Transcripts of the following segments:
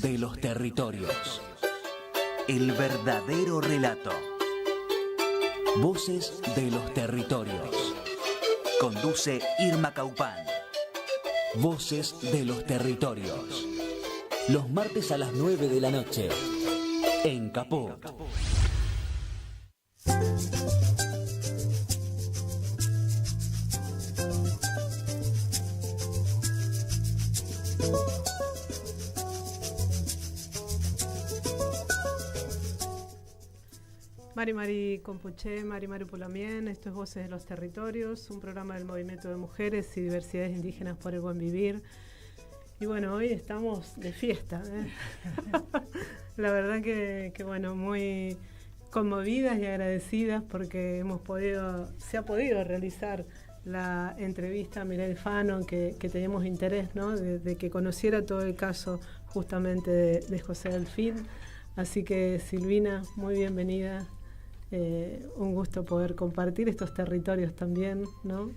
de los territorios. El verdadero relato. Voces de los territorios. Conduce Irma Caupán. Voces de los territorios. Los martes a las 9 de la noche. En Caput. Mari Compuché, Mari Pulamien, esto es Voces de los Territorios, un programa del Movimiento de Mujeres y Diversidades Indígenas por el Buen Vivir. Y bueno, hoy estamos de fiesta, ¿eh? La verdad que bueno, muy conmovidas y agradecidas porque se ha podido realizar la entrevista a Mireille Fanon, que teníamos interés, ¿no? de que conociera todo el caso justamente de José Delfín. Así que Silvina, muy bienvenida. Un gusto poder compartir estos territorios también, ¿no?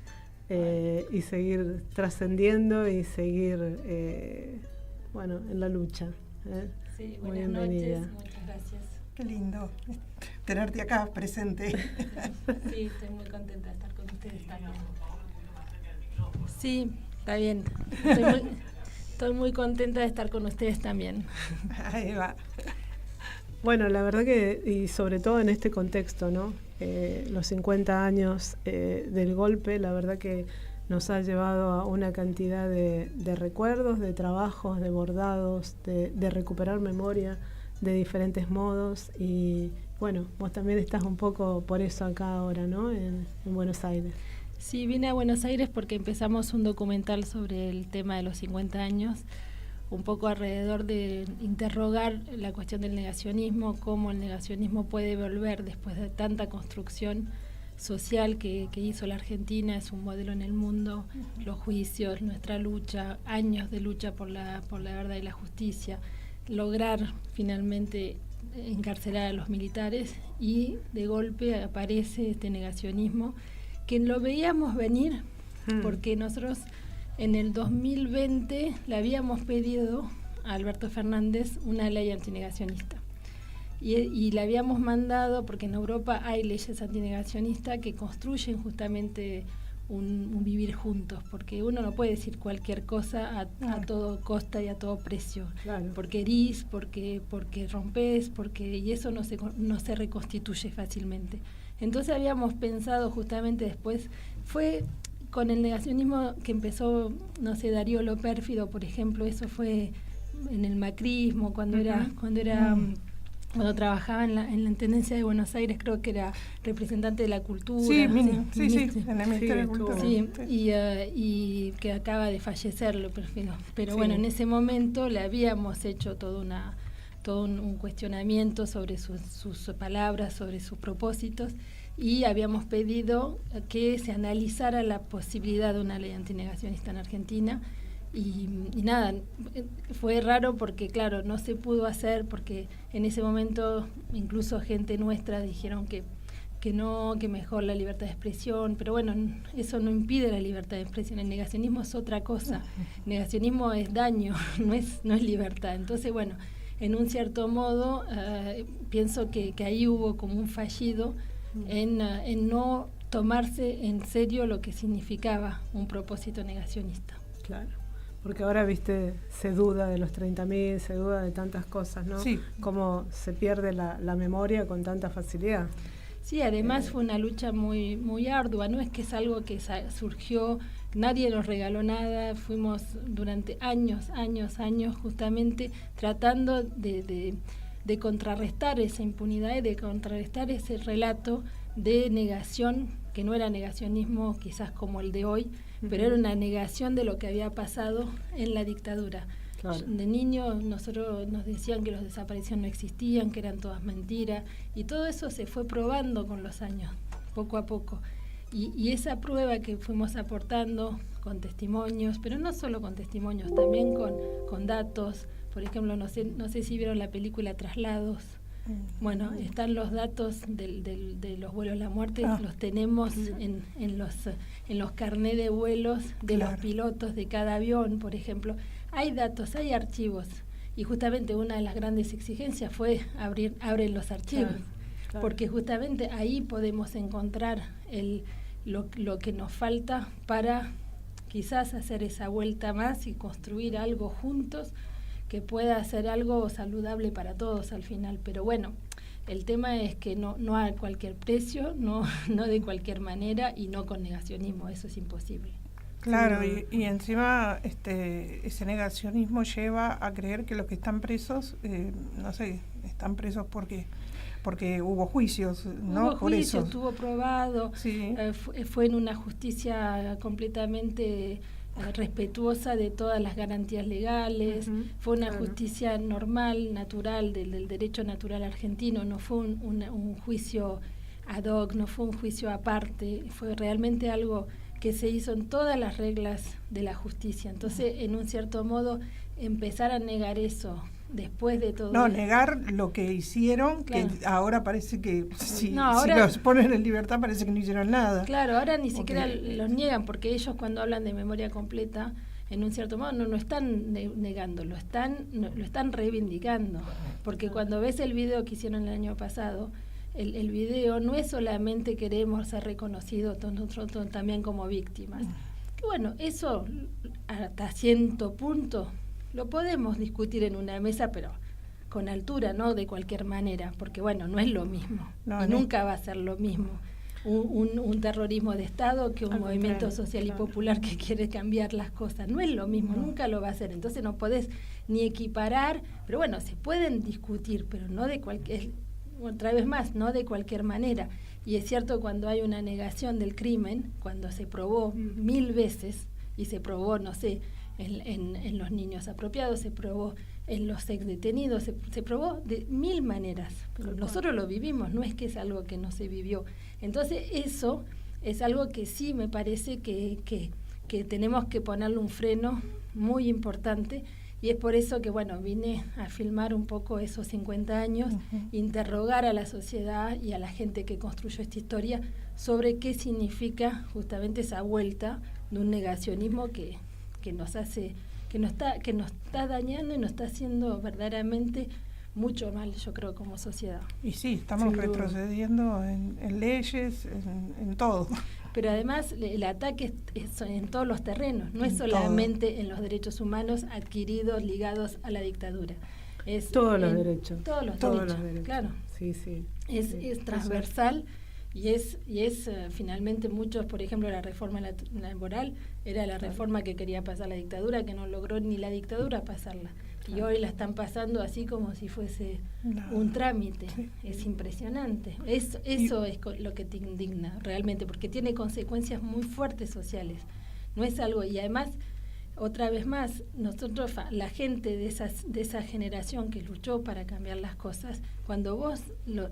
Y seguir trascendiendo y seguir en la lucha. Sí, muy buenas bienvenida. noches, muchas gracias. Qué lindo tenerte acá presente. Sí, estoy muy contenta de estar con ustedes también. Sí, está bien. Estoy muy contenta de estar con ustedes también. Ahí va. Bueno, la verdad que, y sobre todo en este contexto, ¿no? Los 50 años del golpe, la verdad que nos ha llevado a una cantidad de recuerdos, de trabajos, de bordados, de recuperar memoria de diferentes modos. Y bueno, vos también estás un poco por eso acá ahora, ¿no? En Buenos Aires. Sí, vine a Buenos Aires porque empezamos un documental sobre el tema de los 50 años, un poco alrededor de interrogar la cuestión del negacionismo, cómo el negacionismo puede volver después de tanta construcción social que hizo la Argentina, es un modelo en el mundo, los juicios, nuestra lucha, años de lucha por la verdad y la justicia, lograr finalmente encarcelar a los militares y de golpe aparece este negacionismo que lo veíamos venir porque nosotros en el 2020 le habíamos pedido a Alberto Fernández una ley antinegacionista y le habíamos mandado, porque en Europa hay leyes antinegacionistas que construyen justamente un vivir juntos, porque uno no puede decir cualquier cosa a todo costa y a todo precio, Claro. porque herís, porque rompes, y eso no se reconstituye fácilmente. Entonces habíamos pensado justamente después, fue con el negacionismo que empezó, no sé, Darío Lo Pérfido, por ejemplo, eso fue en el macrismo, cuando trabajaba en la Intendencia de Buenos Aires, creo que era representante de la cultura. Sí, en el Ministerio de Sí, Cultura. Sí, y que acaba de fallecer Lo Pérfido. Pero Sí. bueno, en ese momento le habíamos hecho todo un cuestionamiento sobre sus palabras, sobre sus propósitos, y habíamos pedido que se analizara la posibilidad de una ley antinegacionista en Argentina. Y nada, fue raro porque claro, no se pudo hacer porque en ese momento incluso gente nuestra dijeron que no, que mejor la libertad de expresión, pero bueno, eso no impide la libertad de expresión, el negacionismo es otra cosa, el negacionismo es daño, no es libertad. Entonces bueno, en un cierto modo pienso que ahí hubo como un fallido en no tomarse en serio lo que significaba un propósito negacionista. Claro, porque ahora, viste, se duda de los 30.000, se duda de tantas cosas, ¿no? Sí. Cómo se pierde la memoria con tanta facilidad. Sí, además fue una lucha muy, muy ardua, no es que es algo que surgió, nadie nos regaló nada, fuimos durante años justamente tratando de contrarrestar esa impunidad y de contrarrestar ese relato de negación, que no era negacionismo quizás como el de hoy, pero era una negación de lo que había pasado en la dictadura. Claro. De niños nosotros nos decían que los desaparecidos no existían, que eran todas mentiras, y todo eso se fue probando con los años, poco a poco. Y esa prueba que fuimos aportando con testimonios, pero no solo con testimonios, también con datos. Por ejemplo, no sé si vieron la película Traslados. Bueno, están los datos de los vuelos de la muerte, los tenemos en los carnés de vuelos de los pilotos de cada avión, por ejemplo. Hay datos, hay archivos. Y justamente una de las grandes exigencias fue abren los archivos, claro. Porque justamente ahí podemos encontrar lo que nos falta para quizás hacer esa vuelta más y construir algo juntos que pueda ser algo saludable para todos al final. Pero bueno, el tema es que no a cualquier precio, no de cualquier manera y no con negacionismo, eso es imposible. Claro, y encima ese negacionismo lleva a creer que los que están presos, están presos porque hubo juicios, ¿no? Hubo juicios, estuvo probado, sí. Fue en una justicia completamente respetuosa de todas las garantías legales, fue una justicia normal, natural, del derecho natural argentino, no fue un juicio ad hoc, no fue un juicio aparte, fue realmente algo que se hizo en todas las reglas de la justicia. Entonces, en un cierto modo, empezar a negar eso después de todo. No, negar lo que hicieron, claro. Que ahora parece que si los ponen en libertad parece que no hicieron nada. Claro, ahora ni siquiera los niegan, porque ellos cuando hablan de memoria completa, en un cierto modo no están negando, lo están reivindicando. Porque cuando ves el video que hicieron el año pasado, el video no es solamente queremos ser reconocidos nosotros también como víctimas. Que bueno, eso hasta cierto punto lo podemos discutir en una mesa, pero con altura, no de cualquier manera, porque bueno, no es lo mismo, nunca va a ser lo mismo un terrorismo de Estado que un movimiento social y popular que quiere cambiar las cosas, no es lo mismo, nunca lo va a hacer, entonces no podés ni equiparar, pero bueno, se pueden discutir, pero no de cualquier, otra vez más, no de cualquier manera, y es cierto cuando hay una negación del crimen, cuando se probó 1000 veces, y se probó, no sé, en los niños apropiados, se probó en los ex detenidos, se probó de 1000 maneras, pero nosotros lo vivimos, no es que es algo que no se vivió. Entonces eso es algo que sí me parece que tenemos que ponerle un freno muy importante, y es por eso que bueno, vine a filmar un poco esos 50 años, interrogar a la sociedad y a la gente que construyó esta historia sobre qué significa justamente esa vuelta de un negacionismo que nos hace, que nos está dañando y nos está haciendo verdaderamente mucho mal, yo creo, como sociedad. Y sí, estamos retrocediendo en leyes, en todo. Pero además el ataque es en todos los terrenos, no es solamente en los derechos humanos adquiridos, ligados a la dictadura. Es todos los derechos. Todos los derechos, claro. Sí, sí. Es transversal. Y es finalmente muchos, por ejemplo, la reforma laboral era la reforma que quería pasar la dictadura, que no logró ni la dictadura pasarla. Y hoy la están pasando así como si fuese un trámite. Sí. Es impresionante. Eso es lo que te indigna realmente, porque tiene consecuencias muy fuertes sociales. No es algo, y además, otra vez más, nosotros, la gente de esa generación que luchó para cambiar las cosas, cuando vos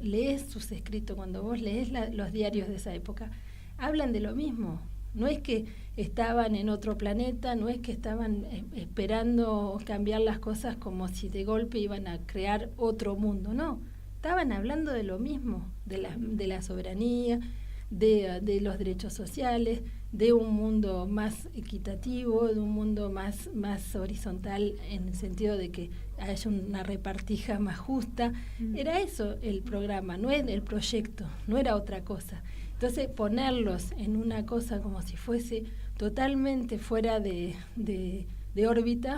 lees sus escritos, cuando vos lees los diarios de esa época, hablan de lo mismo. No es que estaban en otro planeta, no es que estaban esperando cambiar las cosas como si de golpe iban a crear otro mundo, no. Estaban hablando de lo mismo, de la soberanía, de los derechos sociales, de un mundo más equitativo, de un mundo más horizontal en el sentido de que haya una repartija más justa. Era eso el programa, no era el proyecto, no era otra cosa. Entonces ponerlos en una cosa como si fuese totalmente fuera de órbita,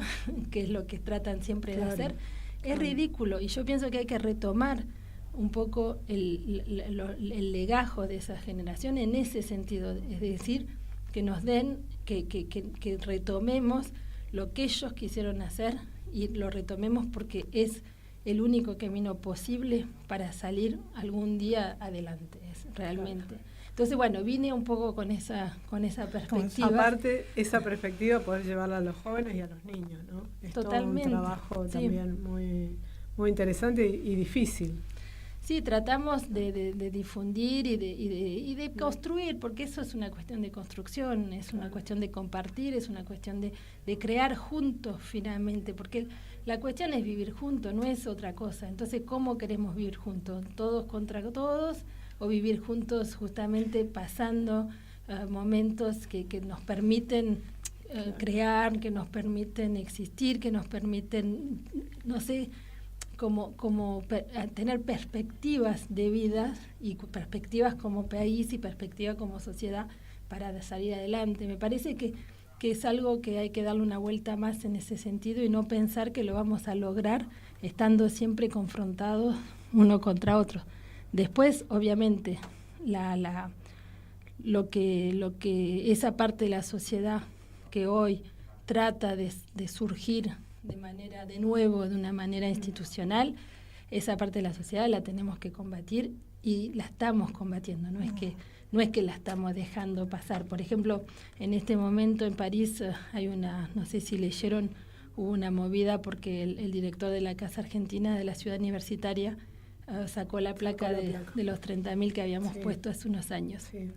que es lo que tratan siempre de hacer, es ridículo. Y yo pienso que hay que retomar un poco el legajo de esa generación en ese sentido, es decir, que nos den, que retomemos lo que ellos quisieron hacer y lo retomemos porque es el único camino posible para salir algún día adelante, realmente. Claro. Entonces, bueno, vine un poco con esa perspectiva. Aparte, esa perspectiva poder llevarla a los jóvenes y a los niños, ¿no? Es totalmente. Todo un trabajo también muy, muy interesante y difícil. Sí, tratamos de difundir y de construir, porque eso es una cuestión de construcción, es una cuestión de compartir, es una cuestión de crear juntos finalmente, porque la cuestión es vivir juntos, no es otra cosa. Entonces, ¿cómo queremos vivir juntos? ¿Todos contra todos? ¿O vivir juntos justamente pasando momentos que nos permiten crear, que nos permiten existir, que nos permiten, no sé, tener perspectivas de vida y perspectivas como país y perspectivas como sociedad para salir adelante. Me parece que es algo que hay que darle una vuelta más en ese sentido y no pensar que lo vamos a lograr estando siempre confrontados uno contra otro. Después, obviamente, lo que esa parte de la sociedad que hoy trata de surgir de una manera institucional, esa parte de la sociedad la tenemos que combatir y la estamos combatiendo, no es que la estamos dejando pasar. Por ejemplo, en este momento en París hay no sé si leyeron, hubo una movida porque el director de la Casa Argentina de la Ciudad Universitaria sacó la placa de los 30.000 que habíamos puesto hace unos años. Sí.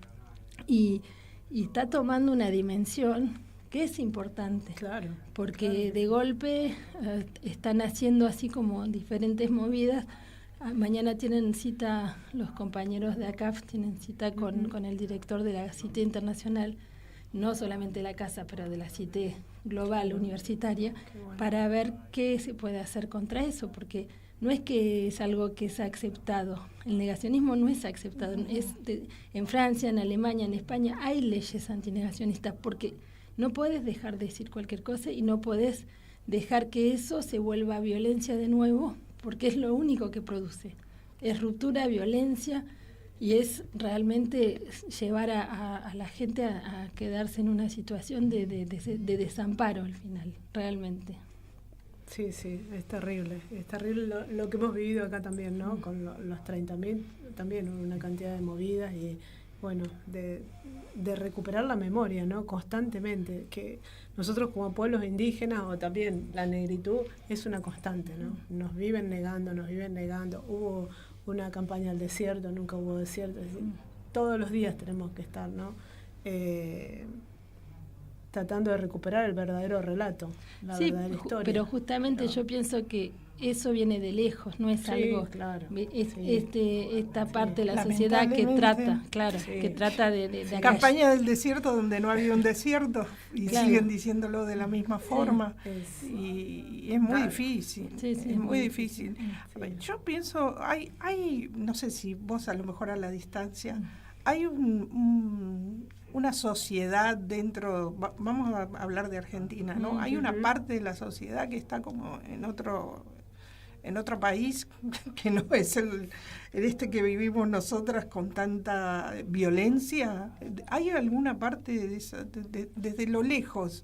Y está tomando una dimensión que es importante, Claro, porque de golpe están haciendo así como diferentes movidas. Mañana tienen cita, los compañeros de ACAF tienen cita con el director de la CITE Internacional, no solamente de la casa, pero de la CITE global universitaria, para ver qué se puede hacer contra eso, porque no es que es algo que es aceptado. El negacionismo no es aceptado. En Francia, en Alemania, en España hay leyes antinegacionistas porque no puedes dejar de decir cualquier cosa y no puedes dejar que eso se vuelva violencia de nuevo, porque es lo único que produce. Es ruptura, violencia, y es realmente llevar a la gente a quedarse en una situación de desamparo al final, realmente. Sí, es terrible lo que hemos vivido acá también, ¿no? Con los 30.000, también una cantidad de movidas y, bueno, de recuperar la memoria, ¿no? Constantemente, que nosotros como pueblos indígenas o también la negritud es una constante, ¿no? Nos viven negando. Hubo una campaña al desierto, nunca hubo desierto, es decir, todos los días tenemos que estar, ¿no? Tratando de recuperar el verdadero relato, la verdadera historia. Pero justamente yo pienso que eso viene de lejos, no es algo, claro, esta parte de la sociedad que trata de campaña del desierto donde no había un desierto y siguen diciéndolo de la misma forma y es muy difícil, es muy difícil. Yo pienso, hay no sé si vos a lo mejor a la distancia, hay una sociedad dentro, vamos a hablar de Argentina, ¿no? Hay una parte de la sociedad que está como en otro país que no es el que vivimos nosotras con tanta violencia. ¿Hay alguna parte de esa, desde lo lejos?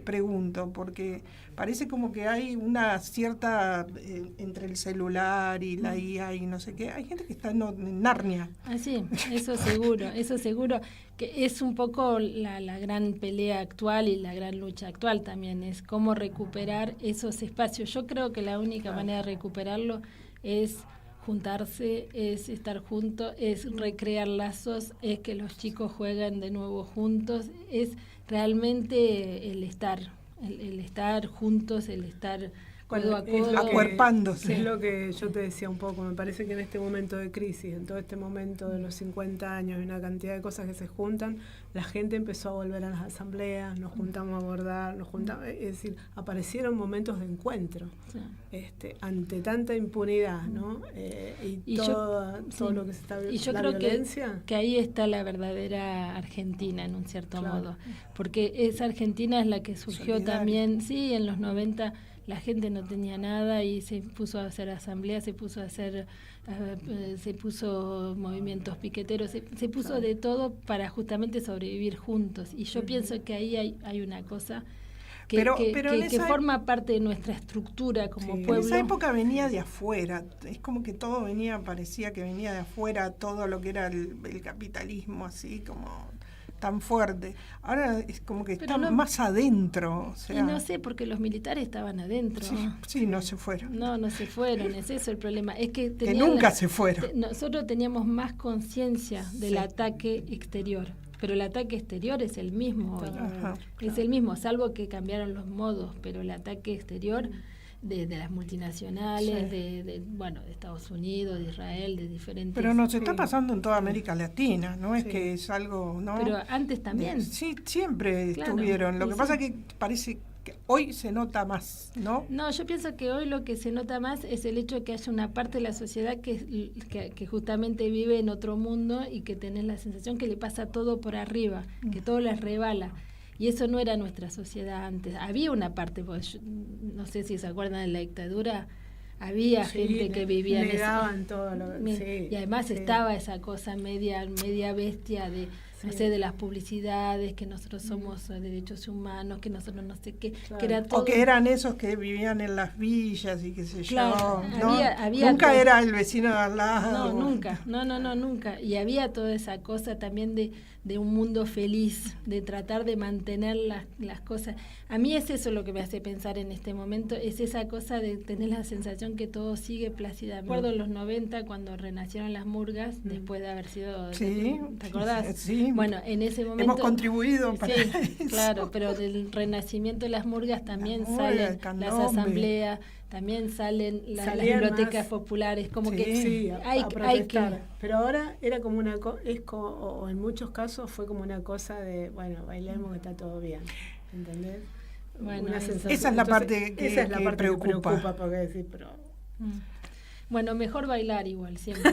Pregunto, porque parece como que hay una cierta entre el celular y la IA y no sé qué, hay gente que está en Narnia. Sí, eso seguro, que es un poco la gran pelea actual y la gran lucha actual también, es cómo recuperar esos espacios. Yo creo que la única manera de recuperarlo es juntarse, es estar juntos, es recrear lazos, es que los chicos jueguen de nuevo juntos, es realmente el estar juntos, el estar codo a codo. Acuerpándose. Es lo que yo te decía un poco, me parece que en este momento de crisis, en todo este momento de los 50 años, y una cantidad de cosas que se juntan, la gente empezó a volver a las asambleas, nos juntamos a abordar, es decir, aparecieron momentos de encuentro, ante tanta impunidad, ¿no? Todo lo que se está viendo. Y yo creo que ahí está la verdadera Argentina, en un cierto modo, porque esa Argentina es la que surgió también, en los 90. La gente no tenía nada y se puso a hacer asambleas, se puso movimientos piqueteros, se puso de todo para justamente sobrevivir juntos. Y yo pienso que ahí hay una cosa que forma parte de nuestra estructura como pueblo. En esa época venía de afuera, es como que todo parecía que venía de afuera, todo lo que era el capitalismo, así como tan fuerte. Ahora es como que están más adentro. O sea, y no sé, porque los militares estaban adentro. Sí, no se fueron. No se fueron, es eso el problema. Es que nunca se fueron. Nosotros teníamos más conciencia del ataque exterior, pero el ataque exterior es el mismo hoy. Es el mismo, salvo que cambiaron los modos, pero el ataque exterior de las multinacionales, de Estados Unidos, de Israel, de diferentes... Pero nos está pasando en toda América Latina, no es que es algo... ¿no? Pero antes también. Sí, siempre estuvieron. Lo que pasa es que parece que hoy se nota más, ¿no? No, yo pienso que hoy lo que se nota más es el hecho de que haya una parte de la sociedad que justamente vive en otro mundo y que tenés la sensación que le pasa todo por arriba, que todo les rebala. Y eso no era nuestra sociedad antes. Había una parte, pues, no sé si se acuerdan de la dictadura, había gente que vivía en todo y además estaba esa cosa media bestia de no sé, de las publicidades, que nosotros somos derechos humanos, que nosotros no sé qué, que era todo. O que eran esos que vivían en las villas y qué sé yo. ¿No? Había nunca era el vecino de al lado. No, nunca. Nunca. Y había toda esa cosa también de un mundo feliz, de tratar de mantener las cosas. A mí es eso lo que me hace pensar en este momento, es esa cosa de tener la sensación que todo sigue plácidamente. Me acuerdo en los 90 cuando renacieron las murgas, después de haber sido... Sí, ¿te acordás? Sí. Bueno, en ese momento... Hemos contribuido para eso. Claro, pero del renacimiento de las murgas también salen las asambleas, también salen las bibliotecas populares, como que hay que... Pero ahora era como una o en muchos casos fue como una cosa de, bueno, bailemos que está todo bien, ¿entendés? Bueno, esa es la parte que preocupa porque decir, pero... Bueno, mejor bailar igual, siempre.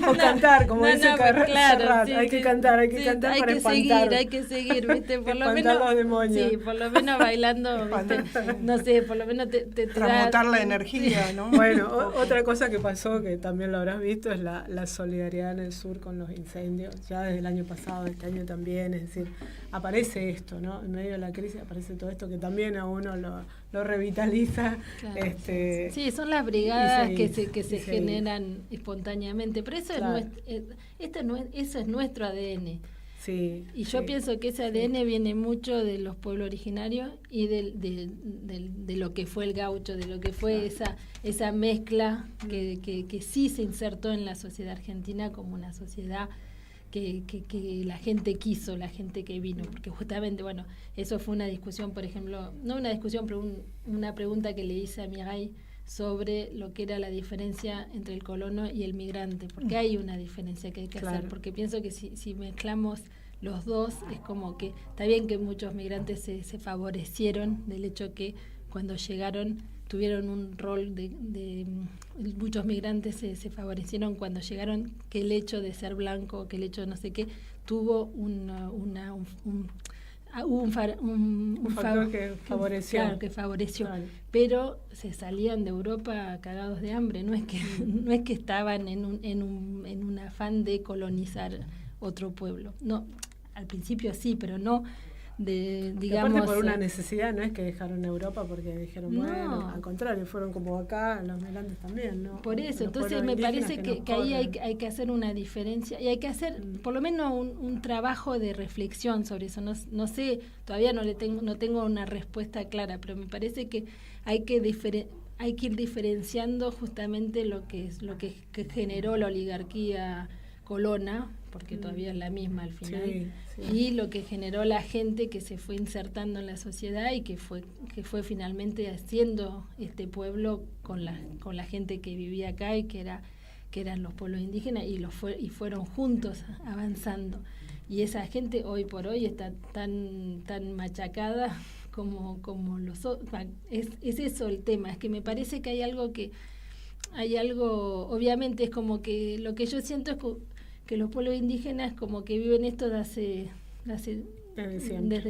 O cantar, como dice Carlos. Claro, hay que cantar hay para espantar. Hay que seguir, ¿viste? Por lo menos los demonios. Sí, por lo menos bailando, ¿viste? No sé, por lo menos te transmutar la energía, ¿no? Bueno, otra cosa que pasó, que también lo habrás visto, es la solidaridad en el sur con los incendios. Ya desde el año pasado, este año también, es decir, aparece esto, ¿no? En medio de la crisis aparece todo esto que también a uno lo revitaliza. Claro. Sí, son las brigadas que se generan espontáneamente, pero eso eso es nuestro ADN. Sí, y yo pienso que ese ADN viene mucho de los pueblos originarios y de lo que fue el gaucho, de lo que fue esa mezcla que sí se insertó en la sociedad argentina como una sociedad que la gente quiso, la gente que vino, porque justamente, bueno, eso fue una discusión, por ejemplo, no una discusión, pero una pregunta que le hice a Mirai sobre lo que era la diferencia entre el colono y el migrante, porque hay una diferencia que hay que hacer, porque pienso que si mezclamos los dos, es como que, está bien que muchos migrantes se favorecieron del hecho que cuando llegaron tuvieron un rol muchos migrantes se favorecieron cuando llegaron, que el hecho de ser blanco, que el hecho de no sé qué, tuvo un factor que favoreció. Claro, que favoreció. Claro. Pero se salían de Europa cagados de hambre, no es que estaban en un afán de colonizar otro pueblo. No, al principio sí, pero no digamos... Aparte por una necesidad, no es que dejaron Europa porque dijeron, bueno, al contrario, fueron como acá, los migrantes también, ¿no? Por eso, entonces me parece que ahí hay que hacer una diferencia y hay que hacer por lo menos un trabajo de reflexión sobre eso. No sé, todavía no tengo una respuesta clara, pero me parece que hay que ir diferenciando justamente lo que generó la oligarquía colona, porque todavía es la misma al final, y lo que generó la gente que se fue insertando en la sociedad y que fue finalmente haciendo este pueblo con la gente que vivía acá y que eran los pueblos indígenas y fueron juntos avanzando. Y esa gente hoy por hoy está tan machacada como los otros. Es eso el tema, es que me parece que hay algo, obviamente es como que lo que yo siento es que los pueblos indígenas como que viven esto desde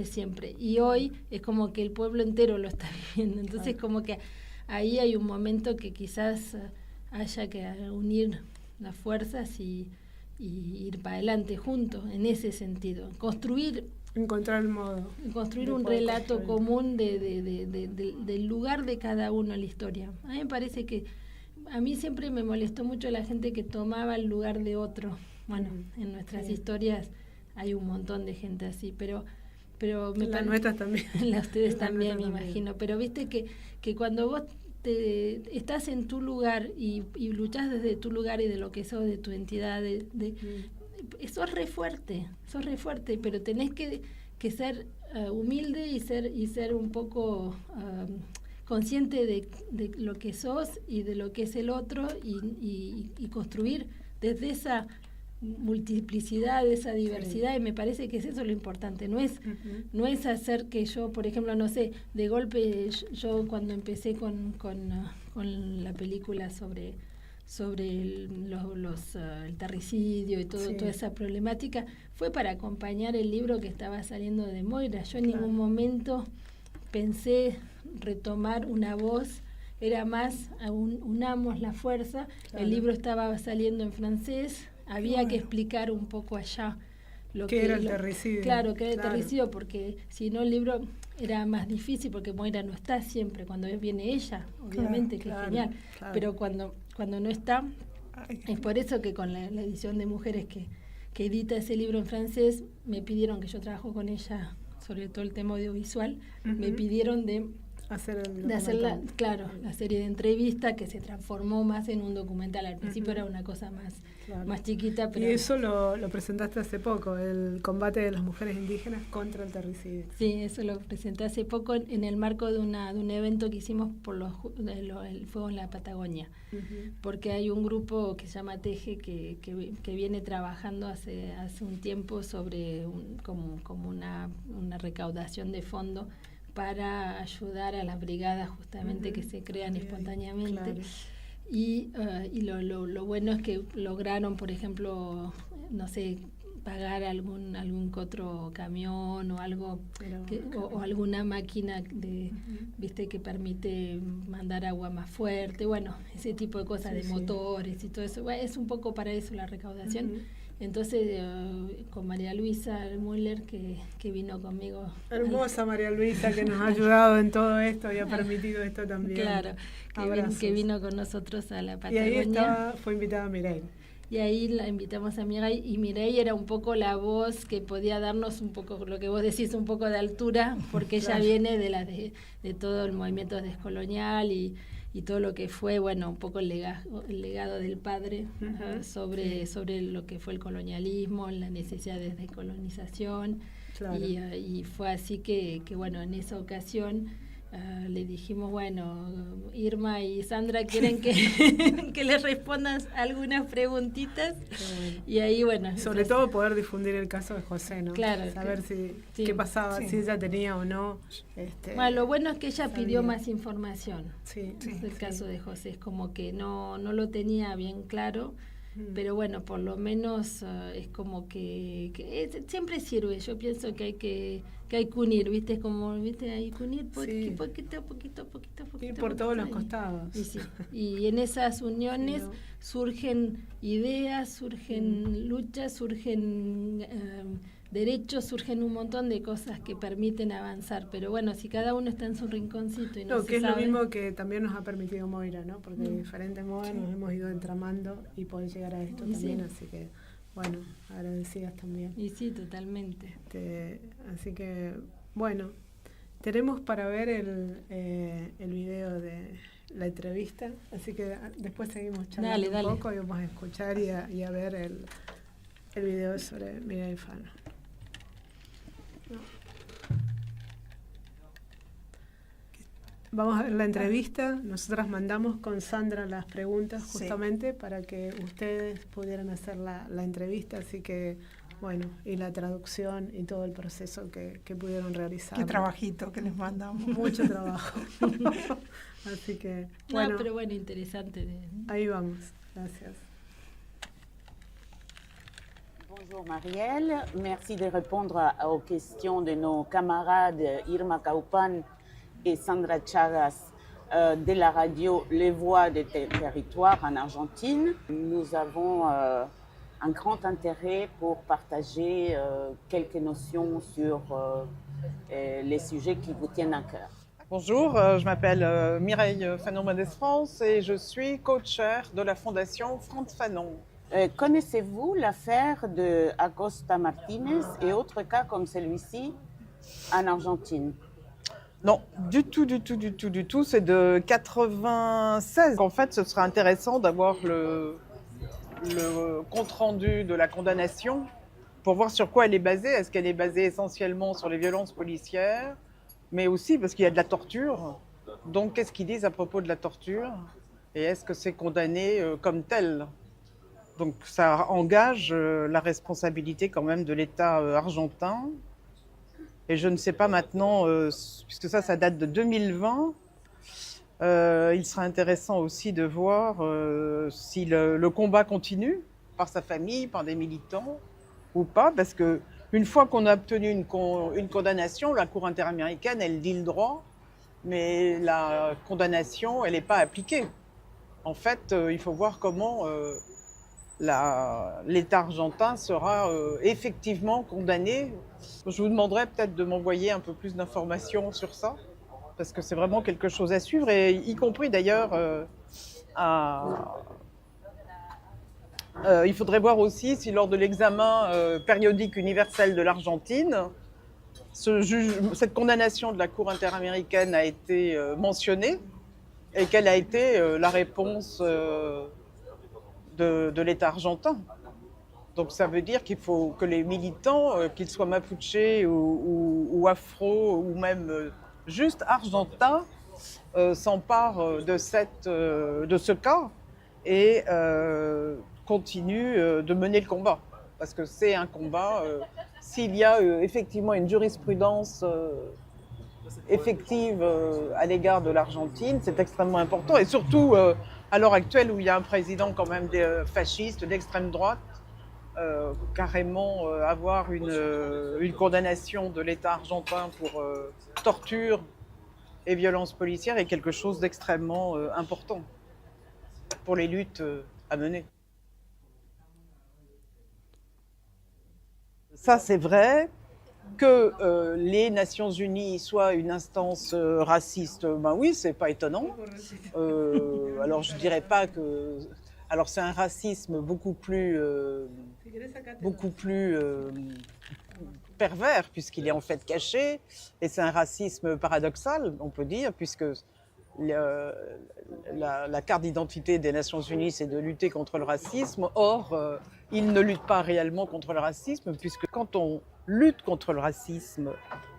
siempre. Y hoy es como que el pueblo entero lo está viviendo. Entonces como que ahí hay un momento que quizás haya que unir las fuerzas y ir para adelante juntos en ese sentido. Encontrar el modo. Construir un relato común del lugar de cada uno en la historia. A mí me parece que a mí siempre me molestó mucho la gente que tomaba el lugar de otro. Bueno, en nuestras historias hay un montón de gente así, pero las nuestras también. Las ustedes también, me imagino. Pero viste que cuando vos estás en tu lugar y luchás desde tu lugar y de lo que sos, de tu entidad, sos re fuerte, pero tenés que ser humilde y ser un poco consciente de lo que sos y de lo que es el otro y construir desde esa multiplicidad, de esa diversidad, y me parece que es eso lo importante, no es hacer que yo, por ejemplo, no sé, de golpe yo cuando empecé con la película sobre el terricidio y toda esa problemática, fue para acompañar el libro que estaba saliendo de Moira. Yo en ningún momento pensé retomar una voz, era más unamos la fuerza. El libro estaba saliendo en francés, había que explicar un poco allá lo que era el terricidio. Claro, que era el terricidio, porque si no el libro era más difícil, porque Moira no está siempre, cuando viene ella, obviamente, que es genial, pero cuando no está, es por eso que con la edición de Mujeres que edita ese libro en francés, me pidieron, que yo trabajo con ella sobre todo el tema audiovisual, me pidieron de hacer la serie de entrevistas, que se transformó más en un documental. Al principio era una cosa más chiquita. Pero y eso lo presentaste hace poco, el combate de las mujeres indígenas contra el terricidio. Sí, eso lo presenté hace poco en el marco de un evento que hicimos por el fuego en la Patagonia, porque hay un grupo que se llama Teje que viene trabajando hace un tiempo sobre como una recaudación de fondo para ayudar a las brigadas justamente que se crean espontáneamente. Claro. Y lo bueno es que lograron, por ejemplo, no sé, pagar algún otro camión o algo, o alguna máquina viste, que permite mandar agua más fuerte, bueno, ese tipo de cosas, de motores y todo eso. Bueno, es un poco para eso la recaudación. Entonces, con María Luisa Müller, que vino conmigo. Hermosa María Luisa, que nos ha ayudado en todo esto y ha permitido esto también. Claro, que vino con nosotros a la Patagonia. Y ahí fue invitada Mireille. Y ahí la invitamos a Mireille, y Mireille era un poco la voz que podía darnos un poco, lo que vos decís, un poco de altura, porque ella viene de todo el movimiento descolonial y todo lo que fue, bueno, un poco el legado del padre sobre lo que fue el colonialismo, la necesidad de descolonización. Claro. Y fue así que, bueno, en esa ocasión le dijimos, bueno, Irma y Sandra quieren que les respondas algunas preguntitas. Bueno. Y ahí, bueno. Sobre todo poder difundir el caso de José, ¿no? Claro. Saber qué pasaba, si ella tenía o no. Bueno, lo bueno es que ella pidió más información. El caso de José es como que no lo tenía bien claro. Pero bueno, por lo menos es como que siempre sirve. Yo pienso que hay que unir, ¿viste? Como, ¿viste? Hay que unir poquito. Ir por todos los costados. Y en esas uniones surgen ideas, surgen luchas, surgen derechos, surgen un montón de cosas que permiten avanzar. Pero bueno, si cada uno está en su rinconcito y no se que sabe, es lo mismo que también nos ha permitido Moira, ¿no? Porque de diferentes modos nos hemos ido entramando y poder llegar a esto también, así que, bueno, agradecidas también. Y sí, totalmente. Así que, bueno, tenemos para ver el video de la entrevista, así que después seguimos charlando un poco y vamos a escuchar y a ver el video sobre Mireille Fano. Vamos a ver la entrevista. Nosotras mandamos con Sandra las preguntas justamente para que ustedes pudieran hacer la entrevista, así que bueno, y la traducción y todo el proceso que pudieron realizar. Qué trabajito que les mandamos. Mucho trabajo. Así que bueno. No, pero bueno, interesante. Ahí vamos. Gracias. Bonjour Marielle, merci de répondre aux questions de nos camarades Irma Kaupan et Sandra Chagas de la radio Les Voix des Territoires en Argentine. Nous avons un grand intérêt pour partager quelques notions sur les sujets qui vous tiennent à cœur. Bonjour, je m'appelle Mireille Fanon-Modeste-France et je suis co-chair de la fondation Frantz Fanon. Connaissez-vous l'affaire de Acosta Martínez et autres cas comme celui-ci en Argentine? Non, du tout. C'est de 96. En fait, ce serait intéressant d'avoir le compte-rendu de la condamnation pour voir sur quoi elle est basée. Est-ce qu'elle est basée essentiellement sur les violences policières, mais aussi parce qu'il y a de la torture Donc, qu'est-ce qu'ils disent à propos de la torture? Et est-ce que c'est condamné comme tel? Donc, ça engage la responsabilité quand même de l'État argentin. Et je ne sais pas maintenant, puisque ça date de 2020, il sera intéressant aussi de voir si le combat continue par sa famille, par des militants ou pas, parce que une fois qu'on a obtenu une condamnation, la Cour interaméricaine, elle dit le droit, mais la condamnation, elle n'est pas appliquée. En fait, il faut voir comment l'État argentin sera effectivement condamné. Je vous demanderai peut-être de m'envoyer un peu plus d'informations sur ça, parce que c'est vraiment quelque chose à suivre, et y compris d'ailleurs il faudrait voir aussi si lors de l'examen périodique universel de l'Argentine, cette condamnation de la Cour interaméricaine a été mentionnée et quelle a été la réponse de l'État argentin. Donc ça veut dire qu'il faut que les militants, qu'ils soient mapuche ou afro ou même juste argentins, s'emparent de ce cas et continuent de mener le combat. Parce que c'est un combat, s'il y a effectivement une jurisprudence effective à l'égard de l'Argentine, c'est extrêmement important. Et surtout à l'heure actuelle où il y a un président quand même fasciste, d'extrême droite, carrément avoir une condamnation de l'État argentin pour torture et violence policière est quelque chose d'extrêmement important pour les luttes à mener. Ça, c'est vrai que les Nations Unies soient une instance raciste. Ben oui, c'est pas étonnant. Alors, je dirais pas que... Alors, c'est un racisme beaucoup plus pervers, puisqu'il est en fait caché. Et c'est un racisme paradoxal, on peut dire, puisque la carte d'identité des Nations Unies, c'est de lutter contre le racisme. Or, ils ne luttent pas réellement contre le racisme, puisque quand on lutte contre le racisme,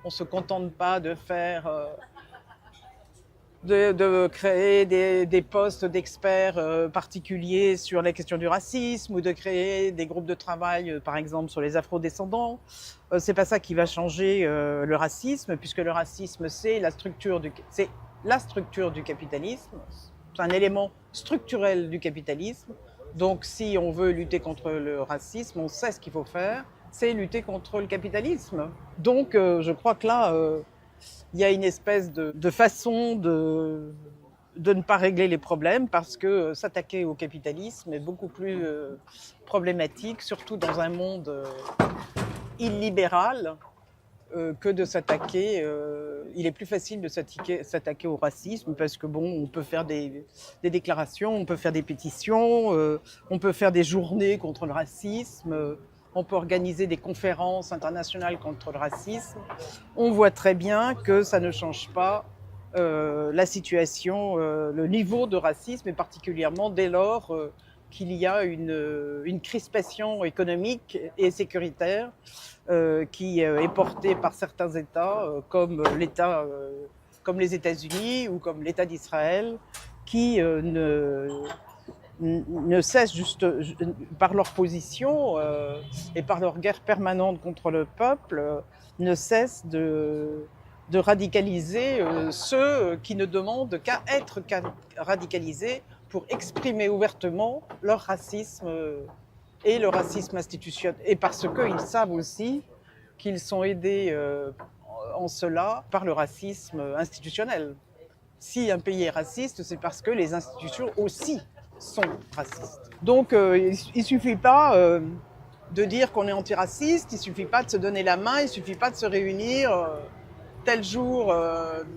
on ne se contente pas de faire... De créer des postes d'experts particuliers sur la question du racisme ou de créer des groupes de travail, par exemple, sur les afrodescendants. C'est pas ça qui va changer le racisme, puisque le racisme, c'est la structure du capitalisme. C'est un élément structurel du capitalisme. Donc, si on veut lutter contre le racisme, on sait ce qu'il faut faire, c'est lutter contre le capitalisme. Donc, je crois que là... il y a une espèce de façon de ne pas régler les problèmes parce que s'attaquer au capitalisme est beaucoup plus problématique, surtout dans un monde illibéral, que de s'attaquer. Il est plus facile de s'attaquer au racisme parce que bon, on peut faire des déclarations, on peut faire des pétitions, on peut faire des journées contre le racisme. On peut organiser des conférences internationales contre le racisme. On voit très bien que ça ne change pas la situation, le niveau de racisme, et particulièrement dès lors qu'il y a une crispation économique et sécuritaire qui est portée par certains États, comme les États-Unis ou comme l'État d'Israël, qui ne cessent juste par leur position et par leur guerre permanente contre le peuple, ne cessent de radicaliser ceux qui ne demandent qu'à être radicalisés pour exprimer ouvertement leur racisme et le racisme institutionnel. Et parce qu'ils savent aussi qu'ils sont aidés en cela par le racisme institutionnel. Si un pays est raciste, c'est parce que les institutions aussi sont racistes. Donc il ne suffit pas de dire qu'on est antiraciste, il ne suffit pas de se donner la main, il ne suffit pas de se réunir tel jour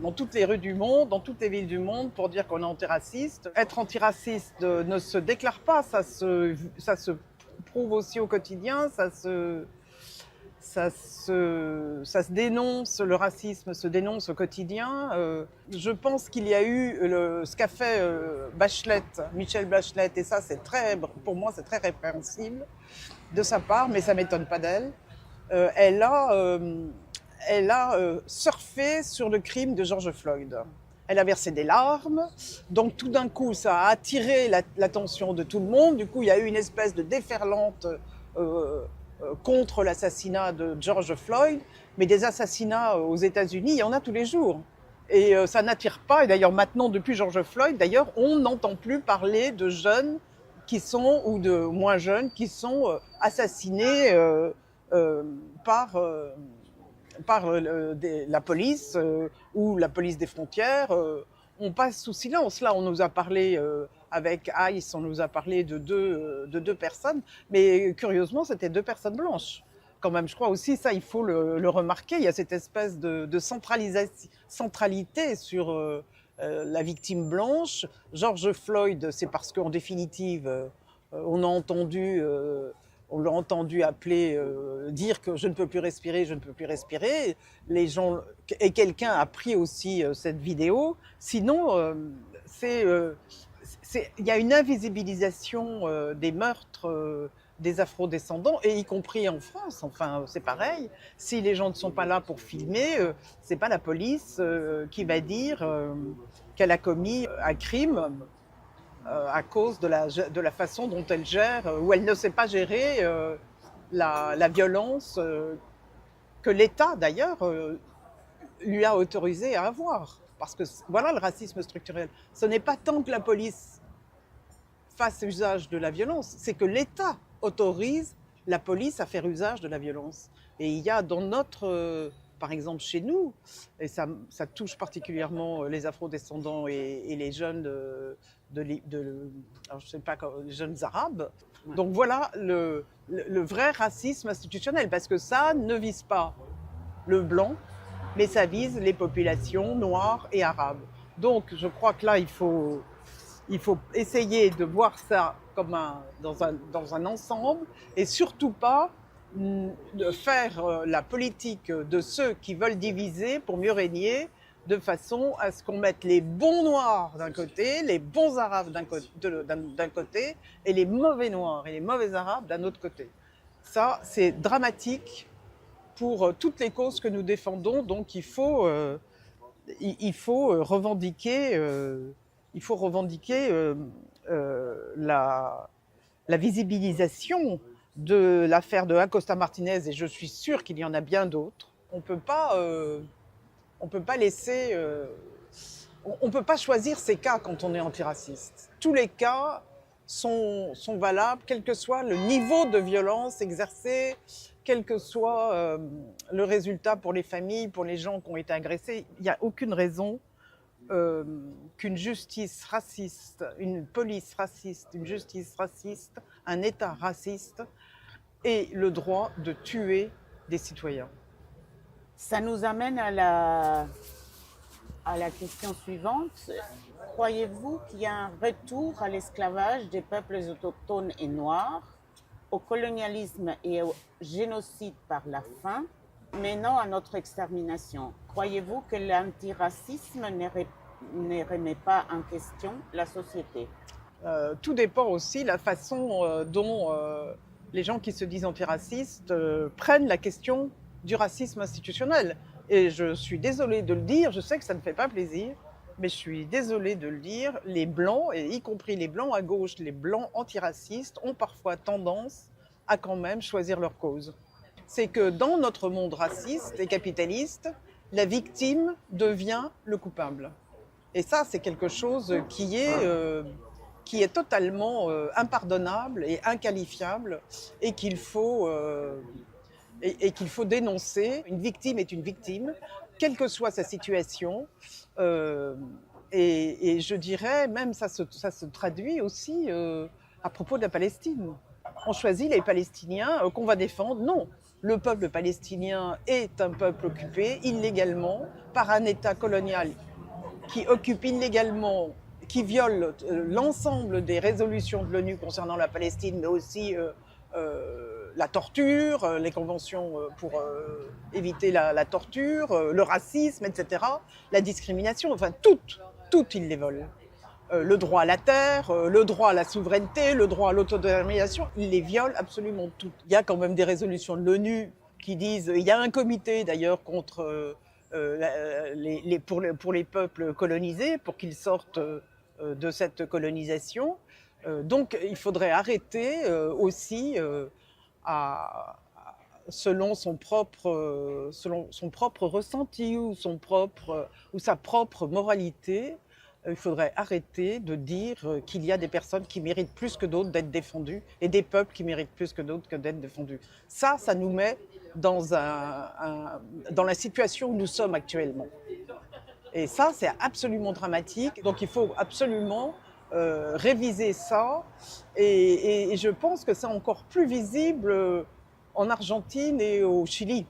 dans toutes les rues du monde, dans toutes les villes du monde pour dire qu'on est antiraciste. Être antiraciste ne se déclare pas, ça se prouve aussi au quotidien, ça se dénonce, le racisme se dénonce au quotidien. Je pense qu'il y a eu ce qu'a fait Michelle Bachelet, et ça, pour moi, c'est très répréhensible de sa part, mais ça ne m'étonne pas d'elle. Elle a surfé sur le crime de George Floyd. elle a versé des larmes. Donc tout d'un coup, ça a attiré l'attention de tout le monde. Du coup, il y a eu une espèce de déferlante contre l'assassinat de George Floyd. Mais des assassinats aux États-Unis, il y en a tous les jours. Et ça n'attire pas. Et d'ailleurs, maintenant, depuis George Floyd, d'ailleurs, on n'entend plus parler de jeunes qui sont, ou de moins jeunes, qui sont assassinés par la police ou la police des frontières. On passe sous silence. Là, on nous a parlé avec ICE, on nous a parlé de deux personnes, mais curieusement, c'était 2 personnes blanches. Quand même, je crois aussi, ça, il faut le remarquer, il y a cette espèce de centralité sur la victime blanche. George Floyd, c'est parce qu'en définitive, on l'a entendu appeler, dire que je ne peux plus respirer, je ne peux plus respirer. Les gens, et quelqu'un a pris aussi cette vidéo. Sinon, il y a une invisibilisation des meurtres des afro-descendants, et y compris en France. Enfin, c'est pareil. Si les gens ne sont pas là pour filmer, c'est pas la police qui va dire qu'elle a commis un crime à cause de la façon dont elle gère, ou elle ne sait pas gérer la violence que l'État, d'ailleurs, lui a autorisé à avoir. Parce que voilà le racisme structurel. Ce n'est pas tant que la police fasse usage de la violence, c'est que l'État autorise la police à faire usage de la violence. Et il y a dans notre... par exemple chez nous, et ça touche particulièrement les afro-descendants et les jeunes alors je sais pas, les jeunes arabes. Ouais. Donc voilà le vrai racisme institutionnel, parce que ça ne vise pas le blanc, mais ça vise les populations noires et arabes. Donc je crois que là, il faut essayer de voir ça comme dans un ensemble, et surtout pas de faire la politique de ceux qui veulent diviser pour mieux régner, de façon à ce qu'on mette les bons noirs d'un côté, les bons arabes d'un côté, et les mauvais noirs et les mauvais arabes d'un autre côté. Ça, c'est dramatique pour toutes les causes que nous défendons. Donc il faut revendiquer la visibilisation de l'affaire de Acosta Martinez, et je suis sûre qu'il y en a bien d'autres. On peut pas laisser... on peut pas choisir ses cas quand on est antiraciste. Tous les cas sont valables, quel que soit le niveau de violence exercé, quel que soit le résultat pour les familles, pour les gens qui ont été agressés. Il n'y a aucune raison qu'une justice raciste, une police raciste, une justice raciste, un État raciste ait le droit de tuer des citoyens. Ça nous amène à la question suivante. Croyez-vous qu'il y a un retour à l'esclavage des peuples autochtones et noirs, au colonialisme et au génocide par la faim, menant à notre extermination? Croyez-vous que l'antiracisme ne remet pas en question la société? Tout dépend aussi de la façon dont les gens qui se disent antiracistes prennent la question du racisme institutionnel. Et je suis désolée de le dire, je sais que ça ne fait pas plaisir, mais je suis désolée de le dire, les blancs, et y compris les blancs à gauche, les blancs antiracistes, ont parfois tendance à quand même choisir leur cause. C'est que dans notre monde raciste et capitaliste, la victime devient le coupable. Et ça, c'est quelque chose qui est totalement impardonnable et inqualifiable, et qu'il faut dénoncer. Une victime est une victime, quelle que soit sa situation. Et je dirais, même ça se traduit aussi à propos de la Palestine. On choisit les Palestiniens qu'on va défendre. Non, le peuple palestinien est un peuple occupé illégalement par un État colonial qui occupe illégalement, qui viole l'ensemble des résolutions de l'ONU concernant la Palestine, mais aussi la torture, les conventions pour éviter la torture, le racisme, etc., la discrimination, enfin tout ils les volent. Le droit à la terre, le droit à la souveraineté, le droit à l'autodétermination, ils les violent absolument toutes. Il y a quand même des résolutions de l'ONU qui disent, il y a un comité d'ailleurs contre pour les peuples colonisés, pour qu'ils sortent de cette colonisation. Donc il faudrait arrêter aussi selon son propre ressenti ou sa propre moralité, il faudrait arrêter de dire qu'il y a des personnes qui méritent plus que d'autres d'être défendues et des peuples qui méritent plus que d'autres d'être défendus. Ça nous met dans la situation où nous sommes actuellement. Et ça, c'est absolument dramatique. Donc il faut absolument réviser ça. Et je pense que c'est encore plus visible en Argentine et au Chili.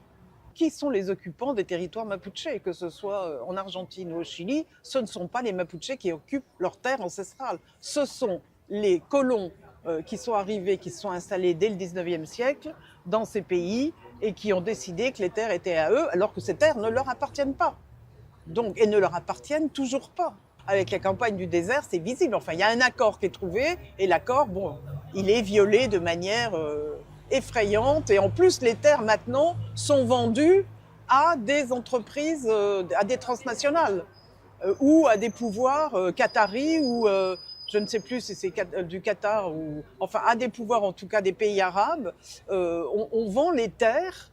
Qui sont les occupants des territoires mapuches, que ce soit en Argentine ou au Chili? Ce ne sont pas les Mapuches qui occupent leurs terres ancestrales. Ce sont les colons qui sont arrivés, qui se sont installés dès le 19e siècle dans ces pays et qui ont décidé que les terres étaient à eux, alors que ces terres ne leur appartiennent pas. Donc, et ne leur appartiennent toujours pas. Avec la campagne du désert, c'est visible. Enfin, il y a un accord qui est trouvé et l'accord, bon, il est violé de manière effrayante. Et en plus, les terres maintenant sont vendues à des entreprises, à des transnationales ou à des pouvoirs qataris ou je ne sais plus si c'est du Qatar ou enfin à des pouvoirs en tout cas des pays arabes. On vend les terres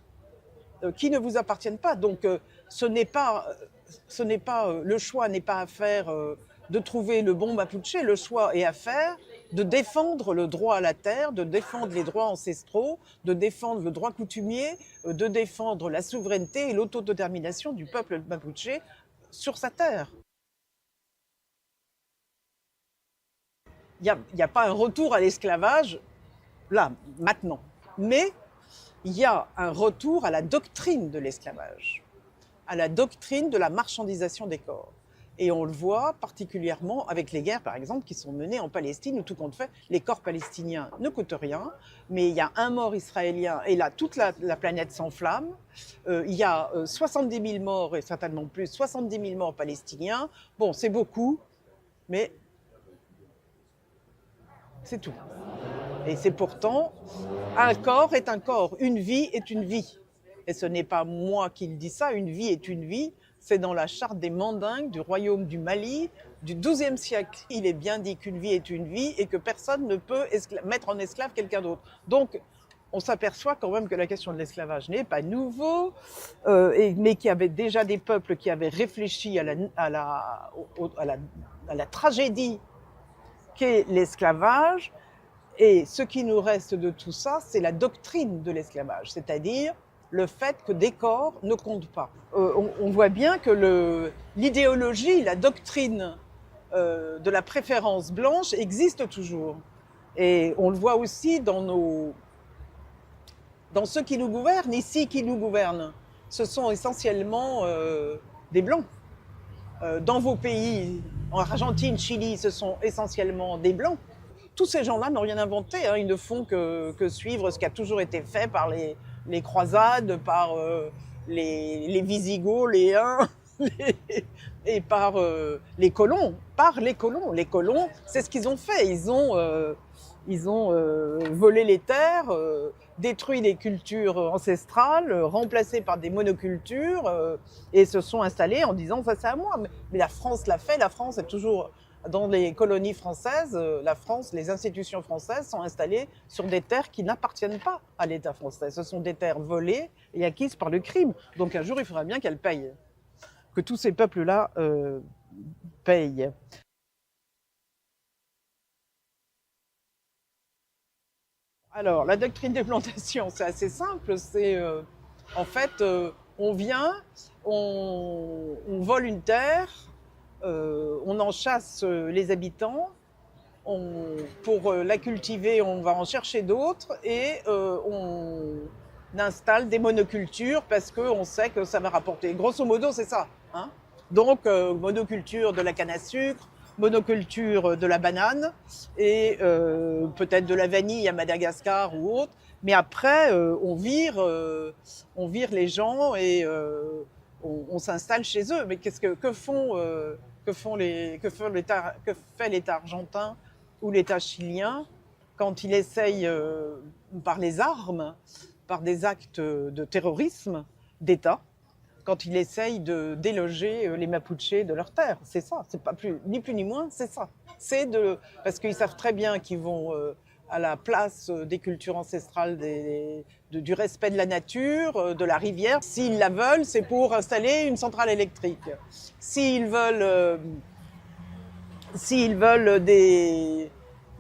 qui ne vous appartiennent pas. Donc, le choix n'est pas à faire de trouver le bon Mapuche, le choix est à faire de défendre le droit à la terre, de défendre les droits ancestraux, de défendre le droit coutumier, de défendre la souveraineté et l'autodétermination du peuple Mapuche sur sa terre. Il n'y a pas un retour à l'esclavage, là, maintenant, mais il y a un retour à la doctrine de l'esclavage, à la doctrine de la marchandisation des corps. Et on le voit particulièrement avec les guerres, par exemple, qui sont menées en Palestine, où tout compte fait, les corps palestiniens ne coûtent rien, mais il y a un mort israélien, et là, toute la planète s'enflamme. Il y a 70 000 morts, et certainement plus, 70 000 morts palestiniens. Bon, c'est beaucoup, mais c'est tout. Et c'est pourtant, un corps est un corps, une vie est une vie. Et ce n'est pas moi qui le dis ça, une vie est une vie. C'est dans la charte des Mandingues du royaume du Mali du XIIe siècle. Il est bien dit qu'une vie est une vie et que personne ne peut mettre en esclave quelqu'un d'autre. Donc, on s'aperçoit quand même que la question de l'esclavage n'est pas nouveau, mais qu'il y avait déjà des peuples qui avaient réfléchi à la tragédie qu'est l'esclavage. Et ce qui nous reste de tout ça, c'est la doctrine de l'esclavage, c'est-à-dire le fait que des corps ne comptent pas. On voit bien que l'idéologie, la doctrine de la préférence blanche existe toujours. Et on le voit aussi dans ceux qui nous gouvernent, ici qui nous gouvernent. Ce sont essentiellement des blancs. Dans vos pays, en Argentine, Chili, ce sont essentiellement des blancs. Tous ces gens-là n'ont rien inventé, hein. Ils ne font que suivre ce qui a toujours été fait par les croisades, par les Visigoths, les Huns, et par les colons. Les colons, c'est ce qu'ils ont fait. Ils ont volé les terres, détruit les cultures ancestrales, remplacé par des monocultures, et se sont installés en disant « ça c'est à moi ». Mais la France l'a fait, la France est toujours... Dans les colonies françaises, la France, les institutions françaises sont installées sur des terres qui n'appartiennent pas à l'État français. Ce sont des terres volées et acquises par le crime. Donc un jour, il faudra bien qu'elles payent. Que tous ces peuples-là payent. Alors, la doctrine des plantations, c'est assez simple. C'est en fait, on vient, on vole une terre, on en chasse les habitants, pour la cultiver, on va en chercher d'autres et on installe des monocultures parce qu'on sait que ça va rapporter. Grosso modo, c'est ça. Hein. Donc, monoculture de la canne à sucre, monoculture de la banane et peut-être de la vanille à Madagascar ou autre. Mais après, on vire les gens et on s'installe chez eux. Mais que fait l'État argentin ou l'État chilien quand il essaye, par les armes, par des actes de terrorisme d'État, quand il essaye de déloger les Mapuches de leur terre. C'est ça, c'est pas plus, ni plus ni moins, c'est ça. Parce qu'ils savent très bien qu'ils vont à la place des cultures ancestrales, du respect de la nature, de la rivière. S'ils la veulent, c'est pour installer une centrale électrique. S'ils veulent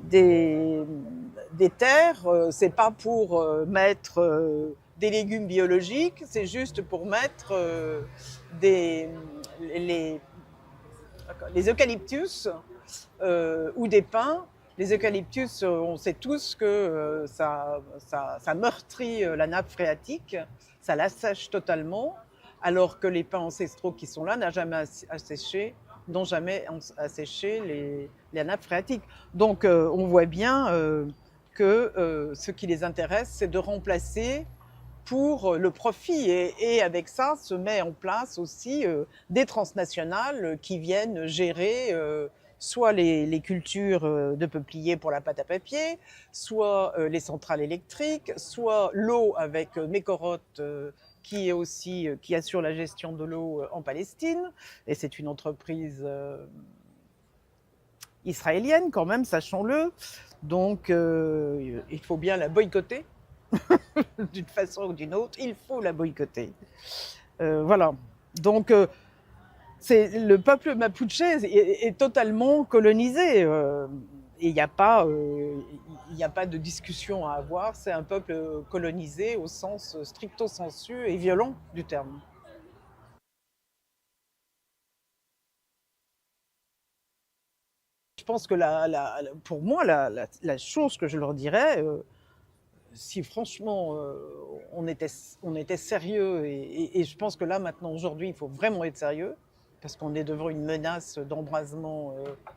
des terres, c'est pas pour mettre des légumes biologiques, c'est juste pour mettre les eucalyptus ou des pins. Les eucalyptus, on sait tous que ça meurtrit la nappe phréatique, ça l'assèche totalement, alors que les pins ancestraux qui sont là n'ont jamais asséché les nappes phréatiques. Donc on voit bien que ce qui les intéresse, c'est de remplacer pour le profit. Et avec ça, se met en place aussi des transnationales qui viennent gérer soit les cultures de peupliers pour la pâte à papier, soit les centrales électriques, soit l'eau avec Mekorot, qui assure la gestion de l'eau en Palestine. Et c'est une entreprise israélienne quand même, sachons-le. Donc il faut bien la boycotter. D'une façon ou d'une autre, il faut la boycotter. Voilà. Donc, le peuple mapuche est totalement colonisé. Il n'y a pas de discussion à avoir. C'est un peuple colonisé au sens stricto sensu et violent du terme. Je pense que pour moi, la chose que je leur dirais, si franchement on était sérieux, et je pense que là maintenant aujourd'hui il faut vraiment être sérieux parce qu'on est devant une menace d'embrasement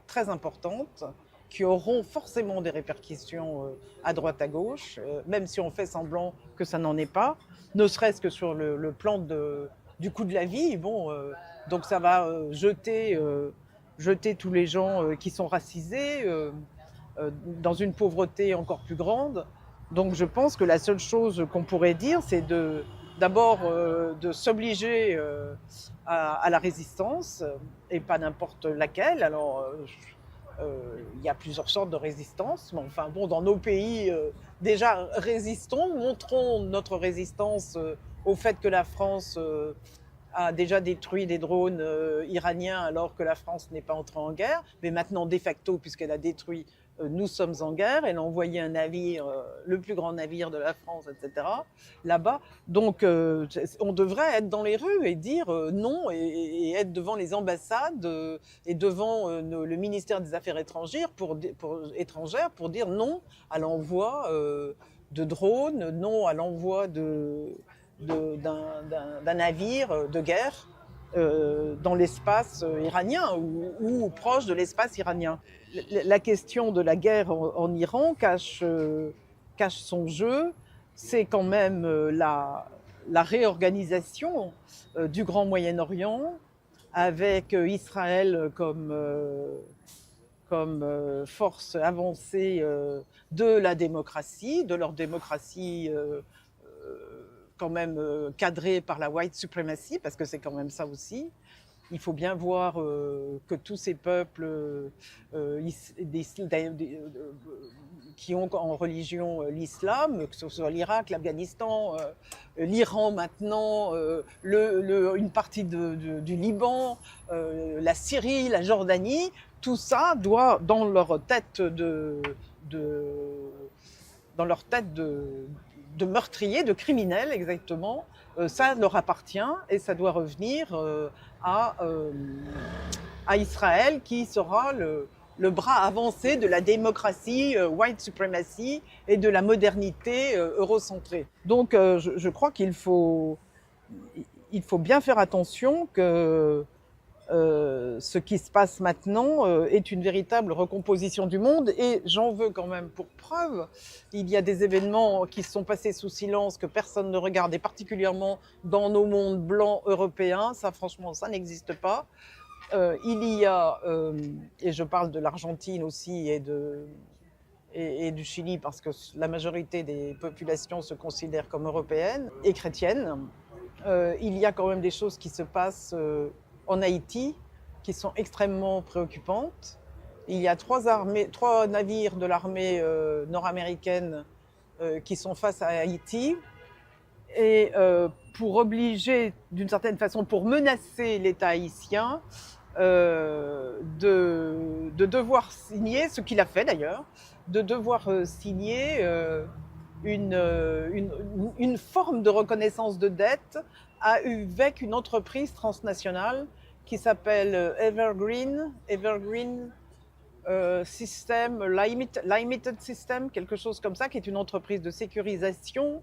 très importante qui auront forcément des répercussions à droite à gauche, même si on fait semblant que ça n'en est pas, ne serait-ce que sur le plan du coût de la vie. Bon, donc ça va jeter tous les gens qui sont racisés dans une pauvreté encore plus grande. Donc je pense que la seule chose qu'on pourrait dire, c'est d'abord de s'obliger à la résistance, et pas n'importe laquelle. Alors il y a plusieurs sortes de résistance, mais enfin bon, dans nos pays, déjà résistons, montrons notre résistance au fait que la France a déjà détruit des drones iraniens alors que la France n'est pas entrée en guerre, mais maintenant de facto, puisqu'elle a détruit, nous sommes en guerre. Elle a envoyé un navire, le plus grand navire de la France, etc., là-bas. Donc on devrait être dans les rues et dire non, et être devant les ambassades et devant le ministère des Affaires étrangères pour dire non à l'envoi de drones, non à l'envoi d'un navire de guerre dans l'espace iranien ou proche de l'espace iranien. La question de la guerre en Iran cache son jeu. C'est quand même la réorganisation du Grand Moyen-Orient avec Israël comme force avancée de la démocratie, de leur démocratie quand même cadrée par la white supremacy, parce que c'est quand même ça aussi. Il faut bien voir que tous ces peuples qui ont en religion l'islam, que ce soit l'Irak, l'Afghanistan, l'Iran maintenant, une partie du Liban, la Syrie, la Jordanie, tout ça doit, dans leur tête de meurtriers, de criminels exactement, ça leur appartient et ça doit revenir à Israël, qui sera le bras avancé de la démocratie white supremacy et de la modernité eurocentrée. Donc je crois qu'il faut bien faire attention que ce qui se passe maintenant est une véritable recomposition du monde, et j'en veux quand même pour preuve. Il y a des événements qui se sont passés sous silence, que personne ne regarde, et particulièrement dans nos mondes blancs européens. Ça, franchement, ça n'existe pas. Il y a, et je parle de l'Argentine aussi et du Chili, parce que la majorité des populations se considèrent comme européennes et chrétiennes. il y a quand même des choses qui se passent en Haïti qui sont extrêmement préoccupantes. Il y a 3 navires de l'armée nord-américaine qui sont face à Haïti. Et pour obliger, d'une certaine façon, pour menacer l'État haïtien de devoir signer, ce qu'il a fait d'ailleurs, de devoir signer une forme de reconnaissance de dette avec une entreprise transnationale qui s'appelle Evergreen System, Limited System, quelque chose comme ça, qui est une entreprise de sécurisation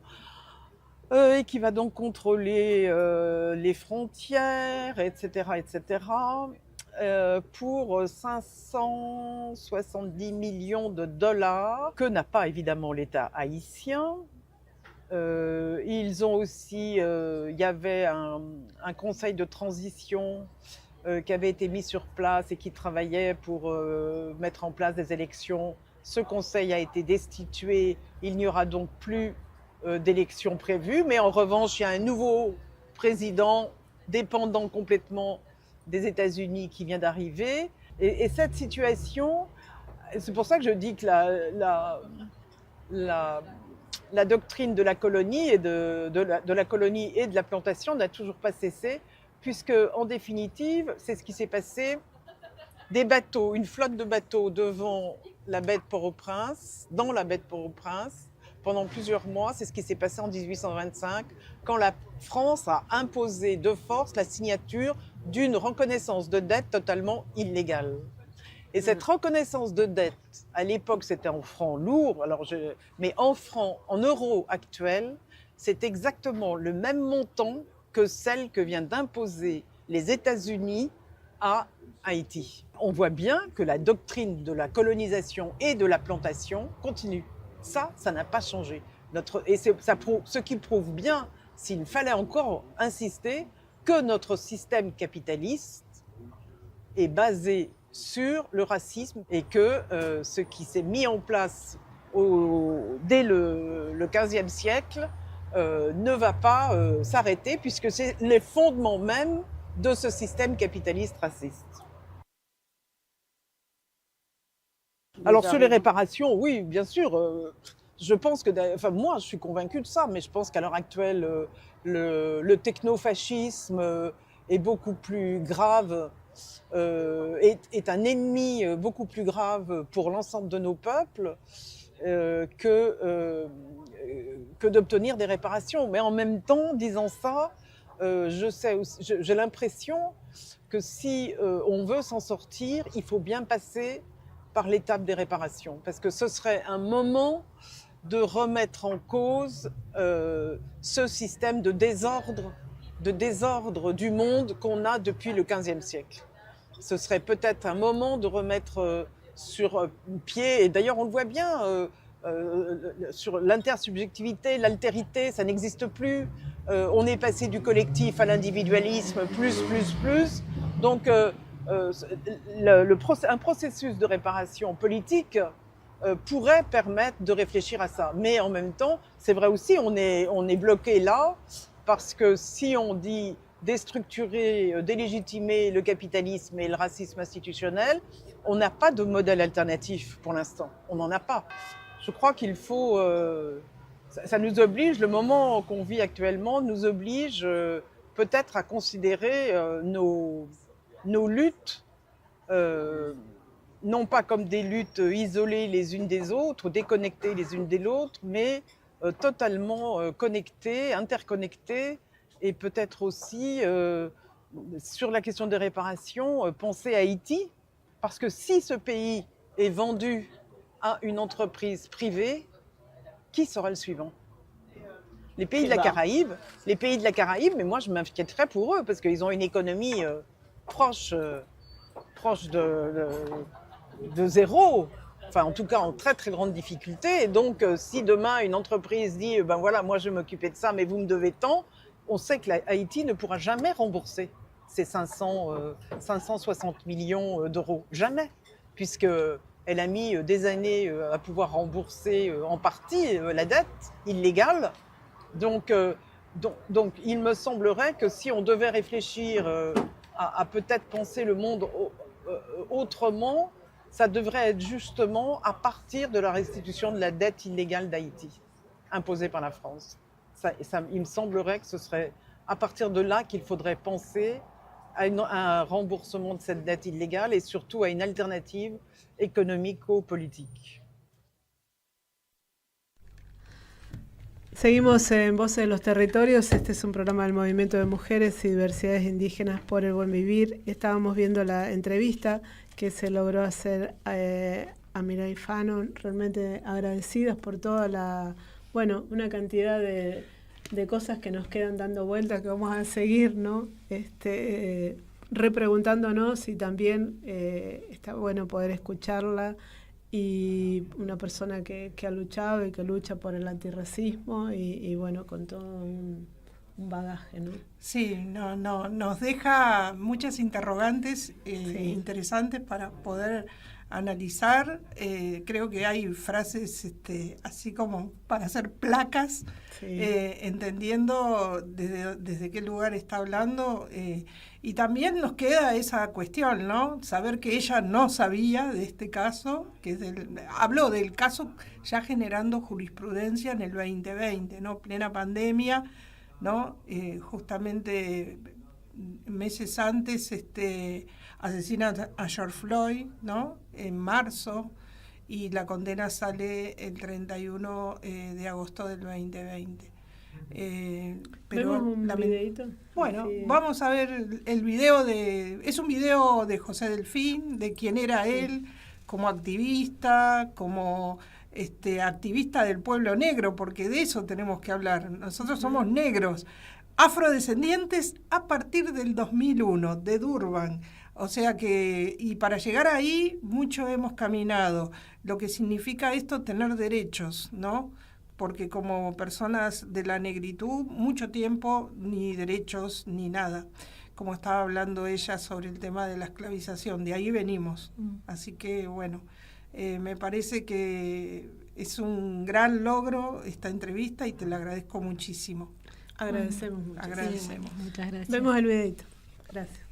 et qui va donc contrôler les frontières, etc., pour 570 millions de dollars, que n'a pas évidemment l'État haïtien. Ils ont aussi, il y avait un conseil de transition qui avait été mis sur place et qui travaillait pour mettre en place des élections. Ce conseil a été destitué, il n'y aura donc plus d'élections prévues, mais en revanche, il y a un nouveau président dépendant complètement des États-Unis qui vient d'arriver. Et cette situation, c'est pour ça que je dis que la doctrine de la colonie et de la colonie et de la plantation n'a toujours pas cessé, puisque en définitive, c'est ce qui s'est passé. Des bateaux, une flotte de bateaux devant la baie de Port-au-Prince, dans la baie de Port-au-Prince, pendant plusieurs mois. C'est ce qui s'est passé en 1825, quand la France a imposé de force la signature d'une reconnaissance de dette totalement illégale. Et cette reconnaissance de dette, à l'époque, c'était en francs lourds, mais en francs, en euros actuels, c'est exactement le même montant que celle que vient d'imposer les États-Unis à Haïti. On voit bien que la doctrine de la colonisation et de la plantation continue. Ça n'a pas changé. Ce qui prouve bien, s'il fallait encore insister, que notre système capitaliste est basé sur le racisme et que ce qui s'est mis en place dès le XVe siècle ne va pas s'arrêter, puisque c'est les fondements même de ce système capitaliste raciste. Alors sur les réparations, oui, bien sûr. Je pense que, moi, je suis convaincue de ça, mais je pense qu'à l'heure actuelle, le technofascisme est beaucoup plus grave, est un ennemi beaucoup plus grave pour l'ensemble de nos peuples que d'obtenir des réparations. Mais en même temps, disant ça, j'ai l'impression que si on veut s'en sortir, il faut bien passer par l'étape des réparations, parce que ce serait un moment de remettre en cause ce système de désordre du monde qu'on a depuis le XVe siècle. Ce serait peut-être un moment de remettre sur pied, et d'ailleurs on le voit bien, sur l'intersubjectivité, l'altérité, ça n'existe plus. On est passé du collectif à l'individualisme, plus. Donc un processus de réparation politique pourrait permettre de réfléchir à ça. Mais en même temps, c'est vrai aussi, on est bloqué là, parce que si on dit déstructurer, délégitimer le capitalisme et le racisme institutionnel, on n'a pas de modèle alternatif pour l'instant. On n'en a pas. Je crois qu'il faut... ça nous oblige, le moment qu'on vit actuellement nous oblige peut-être à considérer nos luttes, non pas comme des luttes isolées les unes des autres, déconnectées les unes des autres, mais totalement connectées, interconnectées, et peut-être aussi, sur la question des réparations, penser à Haïti, parce que si ce pays est vendu à une entreprise privée, qui sera le suivant ? Les pays de la Caraïbe, mais moi je m'inquiéterais pour eux, parce qu'ils ont une économie proche de zéro, enfin en tout cas en très très grande difficulté. Et donc si demain une entreprise dit ben voilà, moi je vais m'occuper de ça, mais vous me devez tant, on sait que Haïti ne pourra jamais rembourser ces 560 millions d'euros, jamais, puisqu'elle a mis des années à pouvoir rembourser en partie la dette illégale. Donc Donc, il me semblerait que si on devait réfléchir à peut-être penser le monde autrement, ça devrait être justement à partir de la restitution de la dette illégale d'Haïti, imposée par la France. Il me semblerait que ce serait à partir de là qu'il faudrait penser à un remboursement de cette dette illégale et surtout à une alternative économico-politique. Seguimos en Voces de los Territorios. Este es un programa del Movimiento de Mujeres y Diversidades Indígenas por el Buen Vivir. Estábamos viendo la entrevista que se logró hacer a Mireille Fanon, realmente agradecidas por toda una cantidad de cosas que nos quedan dando vueltas, que vamos a seguir, ¿no? Repreguntándonos, y también está bueno poder escucharla, y una persona que ha luchado y que lucha por el antirracismo y bueno, con todo un bagaje, ¿no? Sí, nos deja muchas interrogantes interesantes para poder analizar. Creo que hay frases así como para hacer placas, entendiendo desde qué lugar está hablando, y también nos queda esa cuestión, ¿no? Saber que ella no sabía de este caso, que habló del caso ya generando jurisprudencia en el 2020, ¿no? Plena pandemia, ¿no? Justamente meses antes asesinan a George Floyd, ¿no? En marzo, y la condena sale el 31 de agosto del 2020. Pero ¿vemos un videito? Bueno, sí. Vamos a ver el video es un video de José Delfín, de quién era él como activista, como activista del pueblo negro, porque de eso tenemos que hablar. Nosotros somos negros, afrodescendientes a partir del 2001, de Durban. O sea que, y para llegar ahí, mucho hemos caminado. Lo que significa esto, tener derechos, ¿no? Porque como personas de la negritud, mucho tiempo ni derechos ni nada. Como estaba hablando ella sobre el tema de la esclavización, de ahí venimos. Así que, bueno, me parece que es un gran logro esta entrevista y te la agradezco muchísimo. Agradecemos mucho. Agradecemos. Sí, muchas gracias. Vemos el videito. Gracias.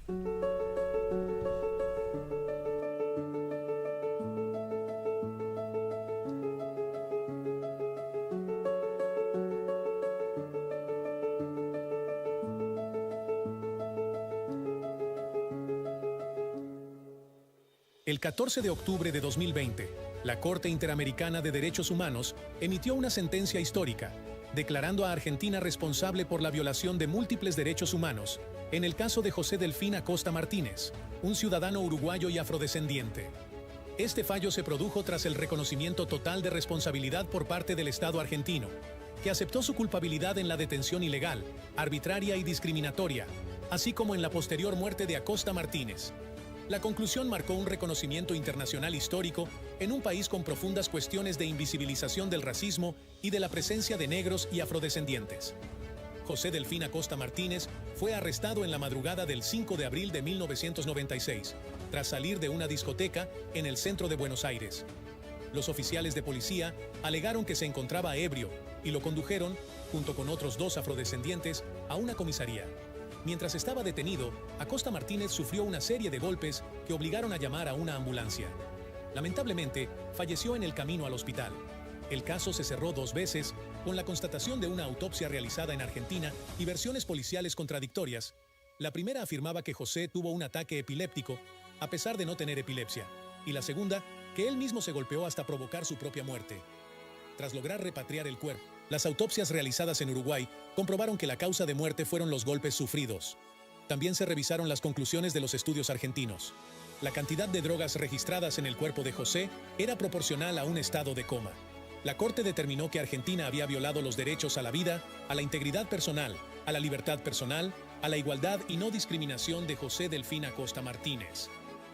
El 14 de octubre de 2020, la Corte Interamericana de Derechos Humanos emitió una sentencia histórica, declarando a Argentina responsable por la violación de múltiples derechos humanos, en el caso de José Delfín Acosta Martínez, un ciudadano uruguayo y afrodescendiente. Este fallo se produjo tras el reconocimiento total de responsabilidad por parte del Estado argentino, que aceptó su culpabilidad en la detención ilegal, arbitraria y discriminatoria, así como en la posterior muerte de Acosta Martínez. La conclusión marcó un reconocimiento internacional histórico en un país con profundas cuestiones de invisibilización del racismo y de la presencia de negros y afrodescendientes. José Delfín Acosta Martínez fue arrestado en la madrugada del 5 de abril de 1996, tras salir de una discoteca en el centro de Buenos Aires. Los oficiales de policía alegaron que se encontraba ebrio y lo condujeron, junto con otros 2 afrodescendientes, a una comisaría. Mientras estaba detenido, Acosta Martínez sufrió una serie de golpes que obligaron a llamar a una ambulancia. Lamentablemente, falleció en el camino al hospital. El caso se cerró 2 veces, con la constatación de una autopsia realizada en Argentina y versiones policiales contradictorias. La primera afirmaba que José tuvo un ataque epiléptico, a pesar de no tener epilepsia, y la segunda, que él mismo se golpeó hasta provocar su propia muerte. Tras lograr repatriar el cuerpo, las autopsias realizadas en Uruguay comprobaron que la causa de muerte fueron los golpes sufridos. También se revisaron las conclusiones de los estudios argentinos. La cantidad de drogas registradas en el cuerpo de José era proporcional a un estado de coma. La Corte determinó que Argentina había violado los derechos a la vida, a la integridad personal, a la libertad personal, a la igualdad y no discriminación de José Delfín Acosta Martínez.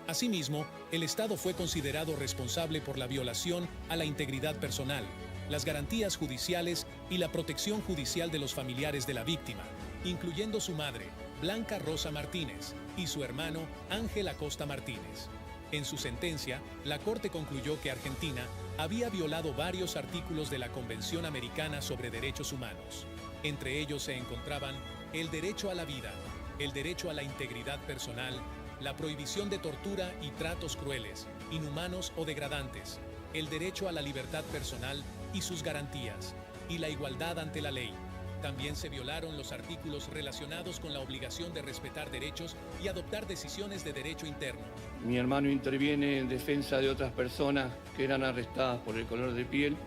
Asimismo, el Estado fue considerado responsable por la violación a la integridad personal, las garantías judiciales y la protección judicial de los familiares de la víctima, incluyendo su madre, Blanca Rosa Martínez, y su hermano, Ángel Acosta Martínez. En su sentencia, la Corte concluyó que Argentina había violado varios artículos de la Convención Americana sobre Derechos Humanos. Entre ellos se encontraban el derecho a la vida, el derecho a la integridad personal, la prohibición de tortura y tratos crueles, inhumanos o degradantes, el derecho a la libertad personal y sus garantías, y la igualdad ante la ley. También se violaron los artículos relacionados con la obligación de respetar derechos y adoptar decisiones de derecho interno. Mi hermano interviene en defensa de otras personas que eran arrestadas por el color de piel.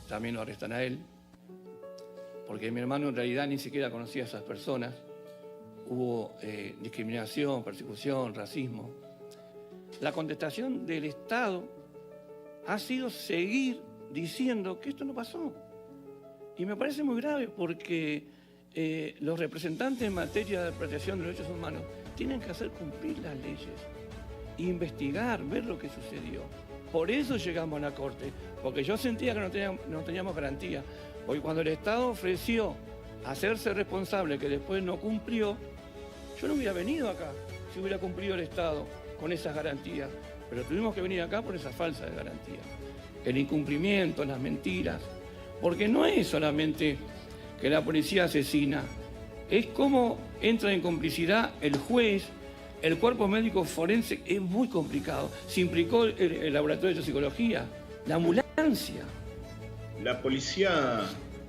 También lo arrestan a él, porque mi hermano en realidad ni siquiera conocía a esas personas. Hubo discriminación, persecución, racismo. La contestación del Estado ha sido seguir diciendo que esto no pasó. Y me parece muy grave porque los representantes en materia de protección de los derechos humanos tienen que hacer cumplir las leyes, investigar, ver lo que sucedió. Por eso llegamos a la Corte, porque yo sentía que no teníamos garantía. Porque cuando el Estado ofreció hacerse responsable, que después no cumplió, yo no hubiera venido acá si hubiera cumplido el Estado con esas garantías. Pero tuvimos que venir acá por esa falsa garantía. El incumplimiento, las mentiras. Porque no es solamente que la policía asesina, es cómo entra en complicidad el juez, el cuerpo médico forense, es muy complicado. Se implicó el laboratorio de toxicología, la ambulancia. La policía,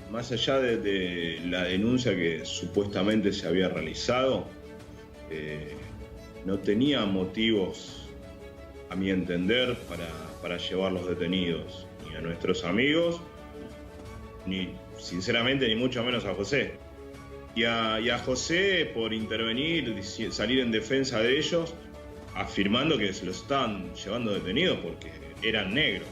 más allá de la denuncia que supuestamente se había realizado, no tenía motivos, a mi entender, para llevar los detenidos, ni a nuestros amigos, ni sinceramente, ni mucho menos a José. Y a José por intervenir, salir en defensa de ellos, afirmando que se los estaban llevando detenidos porque eran negros.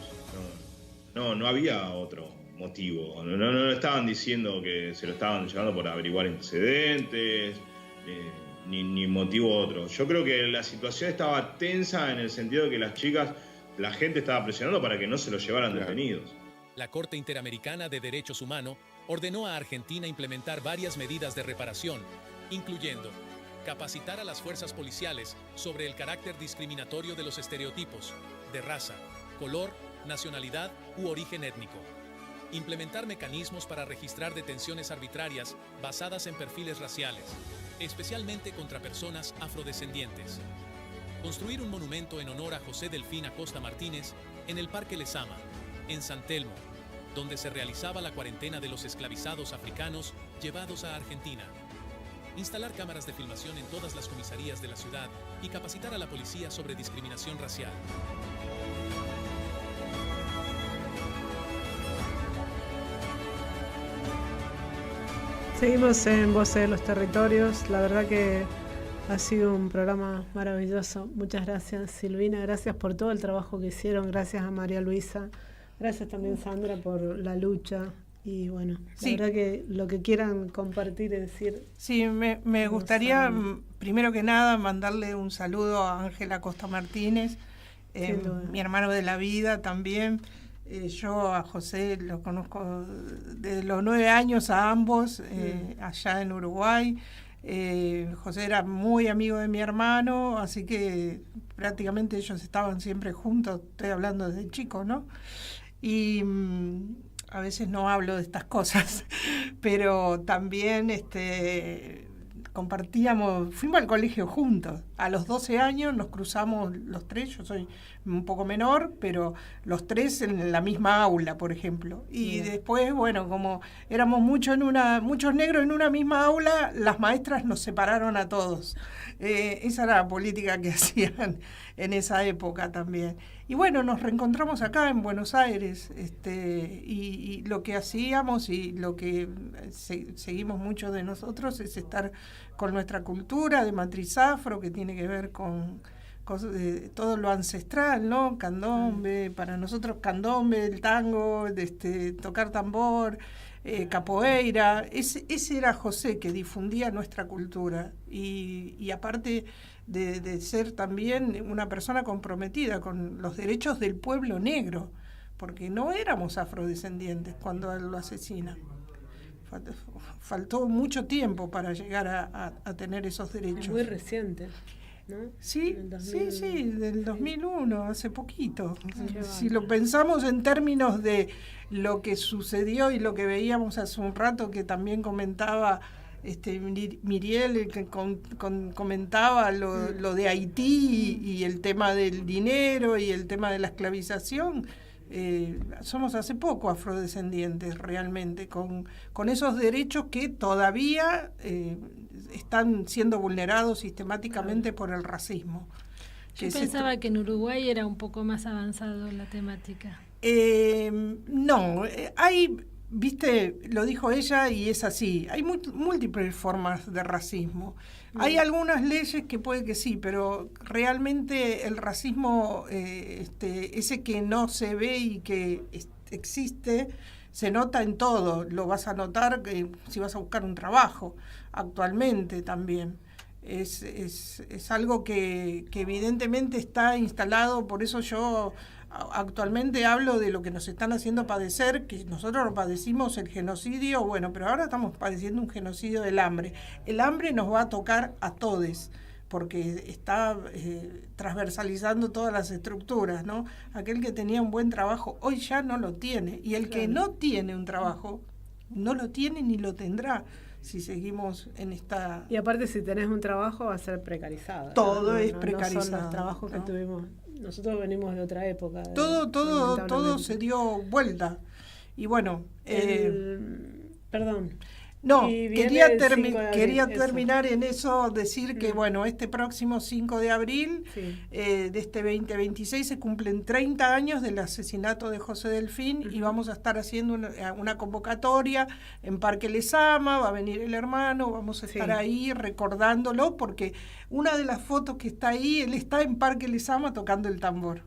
No había otro motivo. No estaban diciendo que se lo estaban llevando por averiguar antecedentes, ni motivo otro. Yo creo que la situación estaba tensa en el sentido de que la gente estaba presionando para que no se los llevaran detenidos. La Corte Interamericana de Derechos Humanos ordenó a Argentina implementar varias medidas de reparación, incluyendo capacitar a las fuerzas policiales sobre el carácter discriminatorio de los estereotipos de raza, color, nacionalidad u origen étnico, implementar mecanismos para registrar detenciones arbitrarias basadas en perfiles raciales, especialmente contra personas afrodescendientes, construir un monumento en honor a José Delfín Acosta Martínez en el Parque Lezama, en San Telmo, donde se realizaba la cuarentena de los esclavizados africanos llevados a Argentina. Instalar cámaras de filmación en todas las comisarías de la ciudad y capacitar a la policía sobre discriminación racial. Seguimos en Voces de los Territorios. La verdad que ha sido un programa maravilloso. Muchas gracias, Silvina. Gracias por todo el trabajo que hicieron. Gracias a María Luisa. Gracias también, Sandra, por la lucha. Y bueno, sí, la verdad que lo que quieran compartir y decir. Sí, me gustaría, primero que nada, mandarle un saludo a Ángela Acosta Martínez, mi hermano de la vida también. Yo a José lo conozco desde los 9 años a ambos, allá en Uruguay. José era muy amigo de mi hermano, así que prácticamente ellos estaban siempre juntos, estoy hablando desde chico, ¿no? Y a veces no hablo de estas cosas, pero también compartíamos, fuimos al colegio juntos. A los 12 años nos cruzamos los tres, yo soy un poco menor, pero los tres en la misma aula, por ejemplo. Y después, bueno, como éramos muchos negros en una misma aula, las maestras nos separaron a todos. Esa era la política que hacían en esa época también. Y bueno, nos reencontramos acá en Buenos Aires, y lo que hacíamos y lo que seguimos muchos de nosotros es estar con nuestra cultura de matriz afro, que tiene que ver con cosas de todo lo ancestral, ¿no? Candombe, para nosotros candombe, el tango, tocar tambor, capoeira. Ese era José, que difundía nuestra cultura y aparte de ser también una persona comprometida con los derechos del pueblo negro, porque no éramos afrodescendientes cuando él lo asesina. Faltó mucho tiempo para llegar a tener esos derechos. Muy reciente. ¿no? Sí, del 2001, hace poquito. Si lo pensamos en términos de lo que sucedió y lo que veíamos hace un rato, que también comentaba Miriel, que comentaba lo de Haití y el tema del dinero y el tema de la esclavización. Somos hace poco afrodescendientes realmente, con esos derechos que todavía están siendo vulnerados sistemáticamente por el racismo. Yo pensaba que en Uruguay era un poco más avanzado la temática. No, hay, viste, lo dijo ella y es así, hay múltiples formas de racismo. Hay algunas leyes que puede que sí, pero realmente el racismo, ese que no se ve y que existe, se nota en todo. Lo vas a notar si vas a buscar un trabajo actualmente también. Es algo que evidentemente está instalado, por eso yo actualmente hablo de lo que nos están haciendo padecer, que nosotros padecimos el genocidio, bueno, pero ahora estamos padeciendo un genocidio del hambre. El hambre nos va a tocar a todos, porque está transversalizando todas las estructuras, ¿no? Aquel que tenía un buen trabajo hoy ya no lo tiene, y el que no tiene un trabajo no lo tiene ni lo tendrá si seguimos en esta... Y aparte, si tenés un trabajo va a ser precarizado. Todo es precarizado. No son los trabajos que tuvimos. Nosotros venimos de otra época. Todo se dio vuelta. Y bueno... Perdón. No, quería terminar en eso, decir que, bueno, este próximo 5 de abril de este 2026 se cumplen 30 años del asesinato de José Delfín y vamos a estar haciendo una convocatoria en Parque Lezama, va a venir el hermano, vamos a estar ahí recordándolo, porque una de las fotos que está ahí, él está en Parque Lezama tocando el tambor.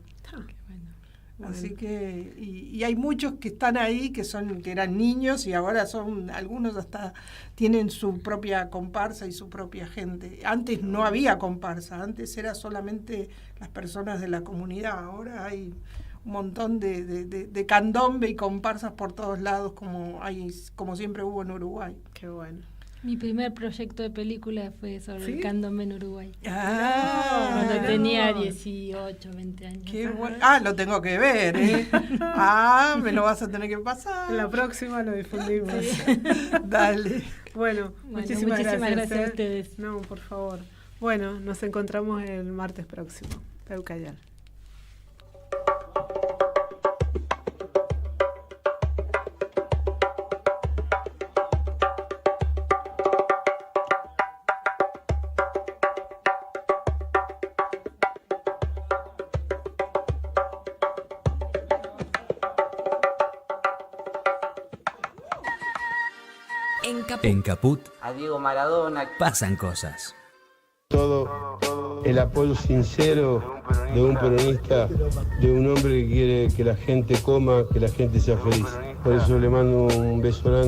Así que, y hay muchos que están ahí que eran niños y ahora algunos hasta tienen su propia comparsa y su propia gente. Antes no había comparsa, antes era solamente las personas de la comunidad, ahora hay un montón de candombe y comparsas por todos lados como siempre hubo en Uruguay. Qué bueno. Mi primer proyecto de película fue sobre el candombe en Uruguay. Cuando tenía 18, 20 años. Qué bueno. Lo tengo que ver, me lo vas a tener que pasar. En la próxima lo difundimos. Sí. Dale. Bueno, muchísimas gracias a ustedes. No, por favor. Bueno, nos encontramos el martes próximo. Peucayal. En Caput a Diego Maradona pasan cosas. Todo el apoyo sincero de un peronista, de un hombre que quiere que la gente coma, que la gente sea feliz. Por eso le mando un beso grande